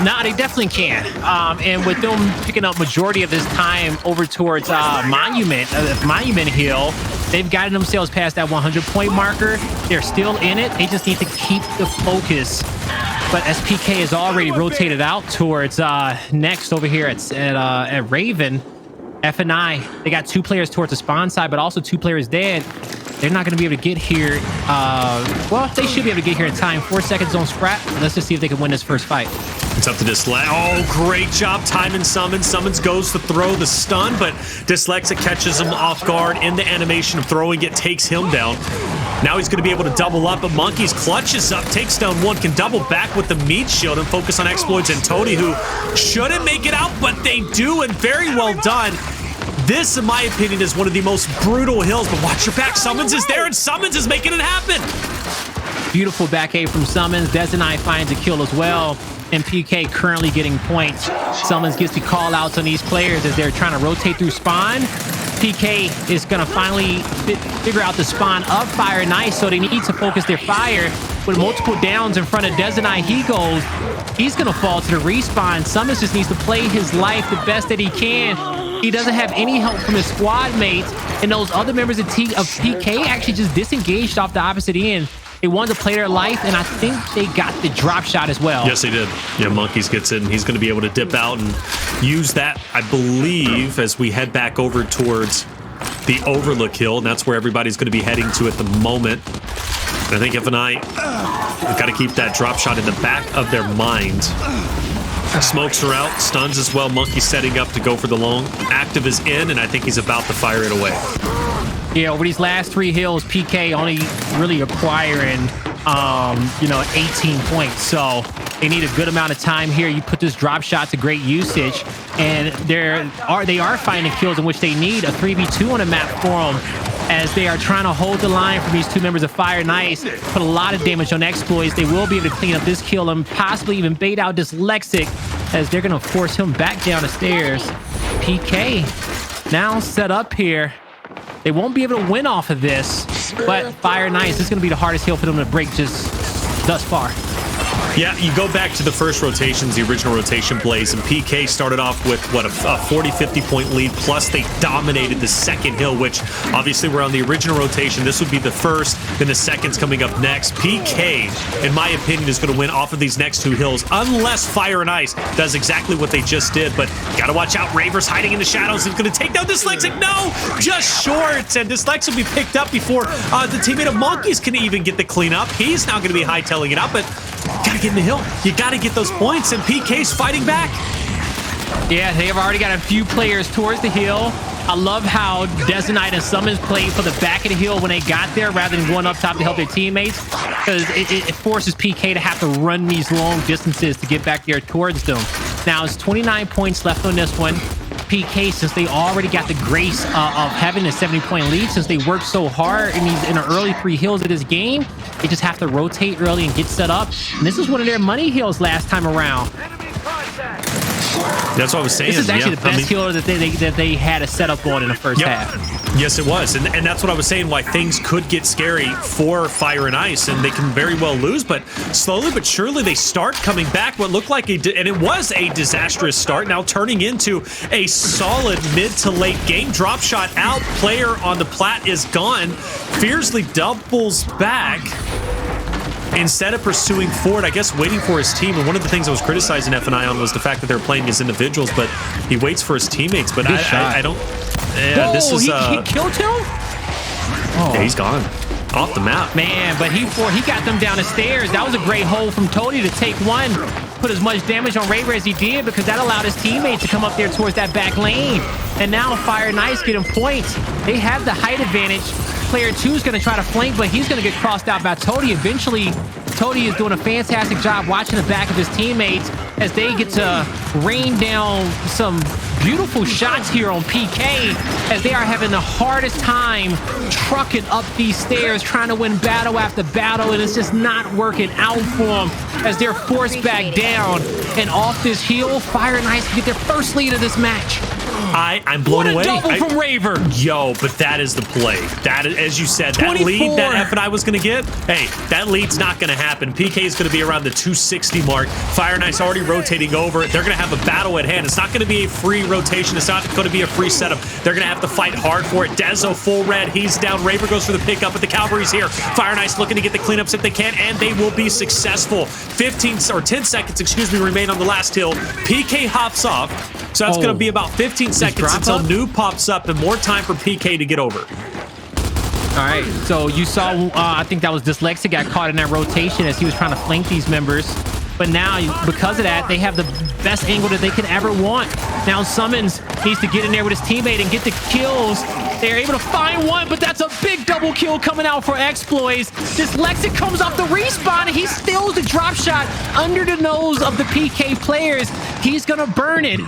Nah, they definitely can. And with them picking up majority of this time over towards Monument Hill, they've gotten themselves past that 100-point marker. They're still in it. They just need to keep the focus. But as PK is already rotated out towards next over here at Raven, F&I, they got 2 players towards the spawn side, but also 2 players dead. They're not going to be able to get here. Well, they should be able to get here in time. 4 seconds on scrap. Let's just see if they can win this first fight. It's up to Dyslexic. Oh, great job timing Sumuns. Sumuns goes to throw the stun, but Dyslexic catches him off guard in the animation of throwing it, takes him down. Now he's going to be able to double up, but Monkyz clutches up, takes down 1, can double back with the meat shield and focus on Xploidz and Toti, who shouldn't make it out, but they do, and very well done. This, in my opinion, is one of the most brutal hills, but watch your back. Sumuns is there, and Sumuns is making it happen. Beautiful back A from Sumuns. Dezonide finds a kill as well, and PK currently getting points. Sumuns gets the call outs on these players as they're trying to rotate through spawn. PK is going to finally figure out the spawn of Fire and Ice, so they need to focus their fire. With multiple downs in front of Dezonide, he's going to fall to the respawn. Sumuns just needs to play his life the best that he can. He doesn't have any help from his squad mates, and those other members of PK actually just disengaged off the opposite end. They wanted to play their life, and I think they got the drop shot as well. Yes, they did. Yeah, Monkyz gets it, and he's going to be able to dip out and use that, I believe, as we head back over towards the Overlook Hill, and that's where everybody's going to be heading to at the moment. And I think F&I got to keep that drop shot in the back of their mind. Smokes are out, stuns as well. Monkyz setting up to go for the long. Active is in, and I think he's about to fire it away. Yeah, over these last 3 hills, PK only really acquiring, 18 points. So they need a good amount of time here. You put this drop shot to great usage, and they are finding kills in which they need a 3v2 on a map for them, as they are trying to hold the line from these 2 members of Fire and Ice. Put a lot of damage on Xploidz. They will be able to clean up this kill and possibly even bait out Dyslexic, as they're going to force him back down the stairs. PK now set up here. They won't be able to win off of this, but Fire and Ice, this is going to be the hardest hill for them to break just thus far. Yeah, you go back to the first rotations, the original rotation Blaze, and PK started off with, what, a 40-50 point lead, plus they dominated the second hill, which obviously we're on the original rotation. This would be the first, then the second's coming up next. PK, in my opinion, is going to win off of these next two hills, unless Fire and Ice does exactly what they just did. But got to watch out. Raver's hiding in the shadows. He's going to take down Dyslexic. No, just short. And Dyslexic will be picked up before the teammate of Monkyz can even get the cleanup. He's now going to be hightailing it up, but gotta get in the hill. You gotta get those points, and PK's fighting back. Yeah, they have already got a few players towards the hill. I love how Dezonide and Sumuns played for the back of the hill when they got there rather than going up top to help their teammates, because it forces PK to have to run these long distances to get back there towards them. Now, it's 29 points left on this one. PK, since they already got the grace of having a 70-point lead, since they worked so hard in the early 3 hills of this game, they just have to rotate early and get set up. And this is one of their money hills last time around. That's what I was saying. This is actually the best hill that they had a setup on in the first half. Yes, it was. And that's what I was saying, why things could get scary for Fire and Ice, and they can very well lose, but slowly but surely they start coming back. What looked like and it was a disastrous start, now turning into a solid mid to late game. Drop shot out, player on the plat is gone. Fearzly doubles back. Instead of pursuing forward, I guess waiting for his team. And one of the things I was criticizing F&I on was the fact that they're playing as individuals, but he waits for his teammates. But I don't... Yeah, whoa, this is... he killed him? Oh. Yeah, he's gone. Off the map. Man, but he got them down the stairs. That was a great hold from Toti to take one. Put as much damage on Raver as he did, because that allowed his teammates to come up there towards that back lane. And now Fire and Ice getting points. They have the height advantage. Player 2 is going to try to flank, but he's going to get crossed out by Toti. Eventually, Toti is doing a fantastic job watching the back of his teammates as they get to rain down some beautiful shots here on PK, as they are having the hardest time trucking up these stairs, trying to win battle after battle, and it's just not working out for them as they're forced back down. And off this hill, Fire and Ice get their first lead of this match. I'm blown away. What a double from Raver. Yo, but that is the play. That is, as you said, that 24. lead that F&I was going to get, hey, that lead's not going to happen. PK is going to be around the 260 mark. Fire and Ice already rotating over. They're going to have a battle at hand. It's not going to be a free rotation. It's not going to be a free setup. They're going to have to fight hard for it. Dezo full red. He's down. Raver goes for the pickup, but the Cavalry's here. Fire and Ice looking to get the cleanups if they can, and they will be successful. 10 seconds, excuse me, remain on the last hill. PK hops off. So that's going to be about 15 seconds until New pops up and more time for PK to get over. All right, so you saw, I think that was Dyslexic got caught in that rotation as he was trying to flank these members. But now, because of that, they have the best angle that they could ever want. Now Sumuns needs to get in there with his teammate and get the kills. They're able to find one, but that's a big double kill coming out for Xploidz. Dyslexic comes off the respawn, and he steals the drop shot under the nose of the PK players. He's going to burn it.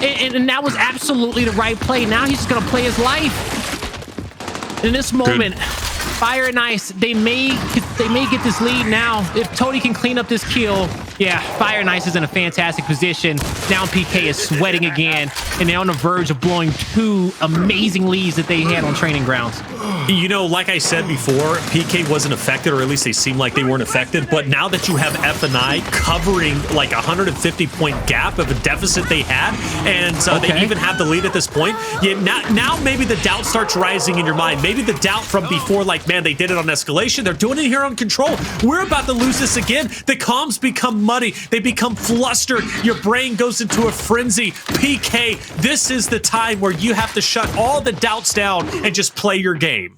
And that was absolutely the right play. Now he's just going to play his life. In this moment, Fire and Ice, they may get this lead now. If Toti can clean up this kill, yeah, Fire and Ice is in a fantastic position. Now PK is sweating again, and they're on the verge of blowing 2 amazing leads that they had on training grounds. You know, like I said before, PK wasn't affected, or at least they seemed like they weren't affected. But now that you have F&I covering like a 150-point gap of a deficit they had, and they even have the lead at this point, now maybe the doubt starts rising in your mind. Maybe the doubt from before, like, man, they did it on Escalation. They're doing it here on Control. We're about to lose this again. The comms become muddy. They become flustered. Your brain goes into a frenzy. PK, this is the time where you have to shut all the doubts down and just play your game.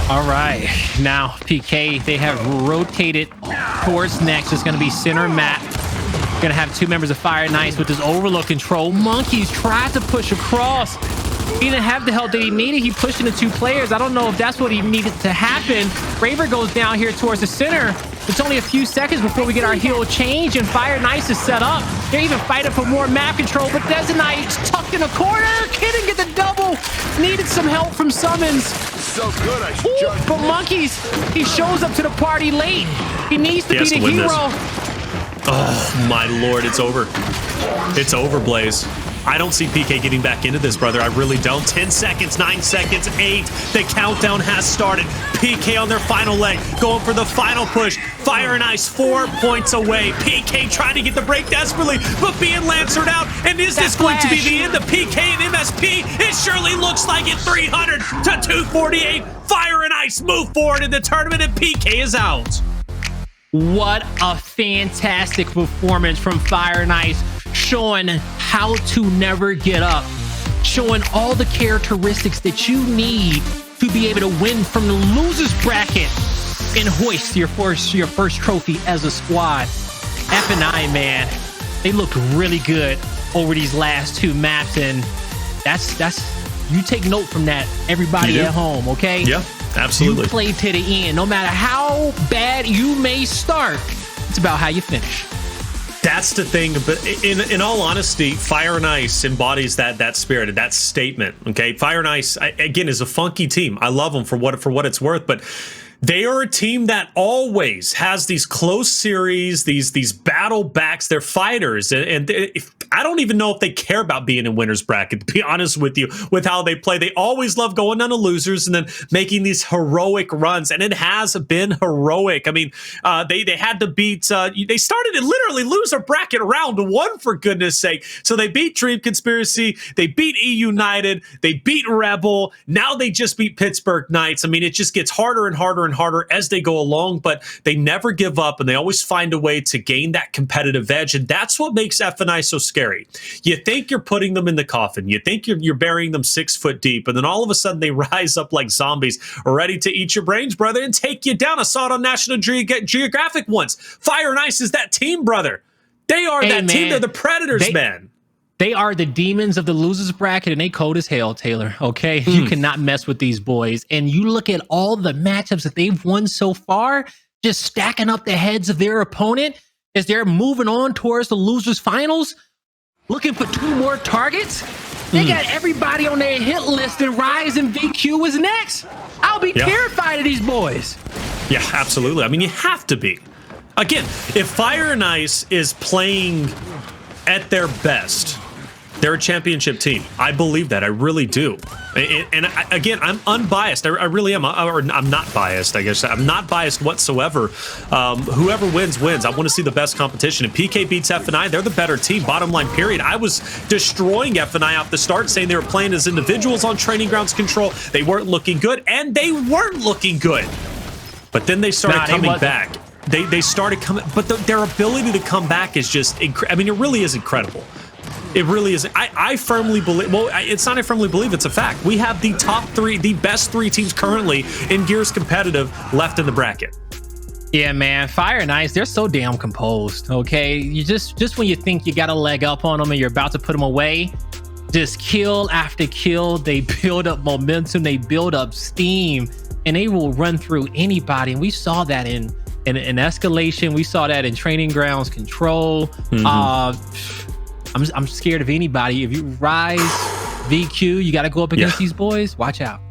All right, now PK, they have rotated towards next. It's going to be center map. Going to have 2 members of Fire and Ice with this overload control. Monkyz tried to push across. He didn't have the help that he needed. He pushed into 2 players. I don't know if that's what he needed to happen. Raver goes down here towards the center. It's only a few seconds before we get our heel change, and Fire and Ice is set up. They're even fighting for more map control, but Dezonide's tucked in a corner. Couldn't get the double. Needed some help from Sumuns. So good, I should judge. But Monkyz, he shows up to the party late. He needs to be the hero. Oh, my Lord, it's over. It's over, Blaze. I don't see PK getting back into this, brother. I really don't. 10 seconds, 9 seconds, 8. The countdown has started. PK on their final leg, going for the final push. Fire and Ice 4 points away. PK trying to get the break desperately, but being lancered out. And is this going to be the end of PK and MSP? It surely looks like it. 300 to 248. Fire and Ice move forward in the tournament, and PK is out. What a fantastic performance from Fire and Ice, showing how to never get up, showing all the characteristics that you need to be able to win from the losers bracket and hoist your first trophy as a squad. F&I, man, they looked really good over these last 2 maps, and that's you take note from that, everybody at home, okay? Yeah, absolutely. You play to the end. No matter how bad you may start, it's about how you finish. That's the thing, but in all honesty, Fire and Ice embodies that spirit, that statement, okay? Fire and Ice, again, is a funky team. I love them for what it's worth, but they are a team that always has these close series, these battle backs. They're fighters, and I don't even know if they care about being in winner's bracket, to be honest with you, with how they play. They always love going down to losers and then making these heroic runs, and it has been heroic. I mean, they had to beat, they started in literally loser bracket round 1, for goodness sake. So they beat Dream Conspiracy, they beat E United, they beat Rebel, now they just beat Pittsburgh Knights. I mean, it just gets harder and harder and harder as they go along, but they never give up, and they always find a way to gain that competitive edge, and that's what makes F&I so scary. You think you're putting them in the coffin, you think you're burying them 6 foot deep, and then all of a sudden they rise up like zombies, ready to eat your brains, brother, and take you down. I saw it on National Geographic once. Fire and Ice is that team, brother. They are that team. They're the Predators, man. They are the demons of the losers bracket, and they cold as hell, Taylor, okay? You cannot mess with these boys. And you look at all the matchups that they've won so far, just stacking up the heads of their opponent as they're moving on towards the losers finals, looking for 2 more targets. They got everybody on their hit list, and Rise and VQ is next. I'll be terrified of these boys. Yeah, absolutely. I mean, you have to be. Again, if Fire and Ice is playing at their best, they're a championship team. I believe that. I really do. And again, I'm unbiased. I really am. I'm not biased, I guess. I'm not biased whatsoever. Whoever wins, wins. I want to see the best competition. If PK beats F&I, they're the better team. Bottom line, period. I was destroying F&I off the start, saying they were playing as individuals on Training Grounds Control. They weren't looking good, and they weren't looking good. But then they started coming back. They started coming, but their ability to come back is just, I mean, it really is incredible. It really is. I firmly believe, well, it's not I firmly believe, it's a fact. We have the top 3, the best 3 teams currently in Gears Competitive left in the bracket. Yeah, man, Fire and Ice, they're so damn composed, okay? You just when you think you got a leg up on them and you're about to put them away, just kill after kill, they build up momentum, they build up steam, and they will run through anybody. And we saw that in Escalation, we saw that in Training Grounds Control. I'm scared of anybody. If you Rise, VQ, you got to go up against these boys. Watch out.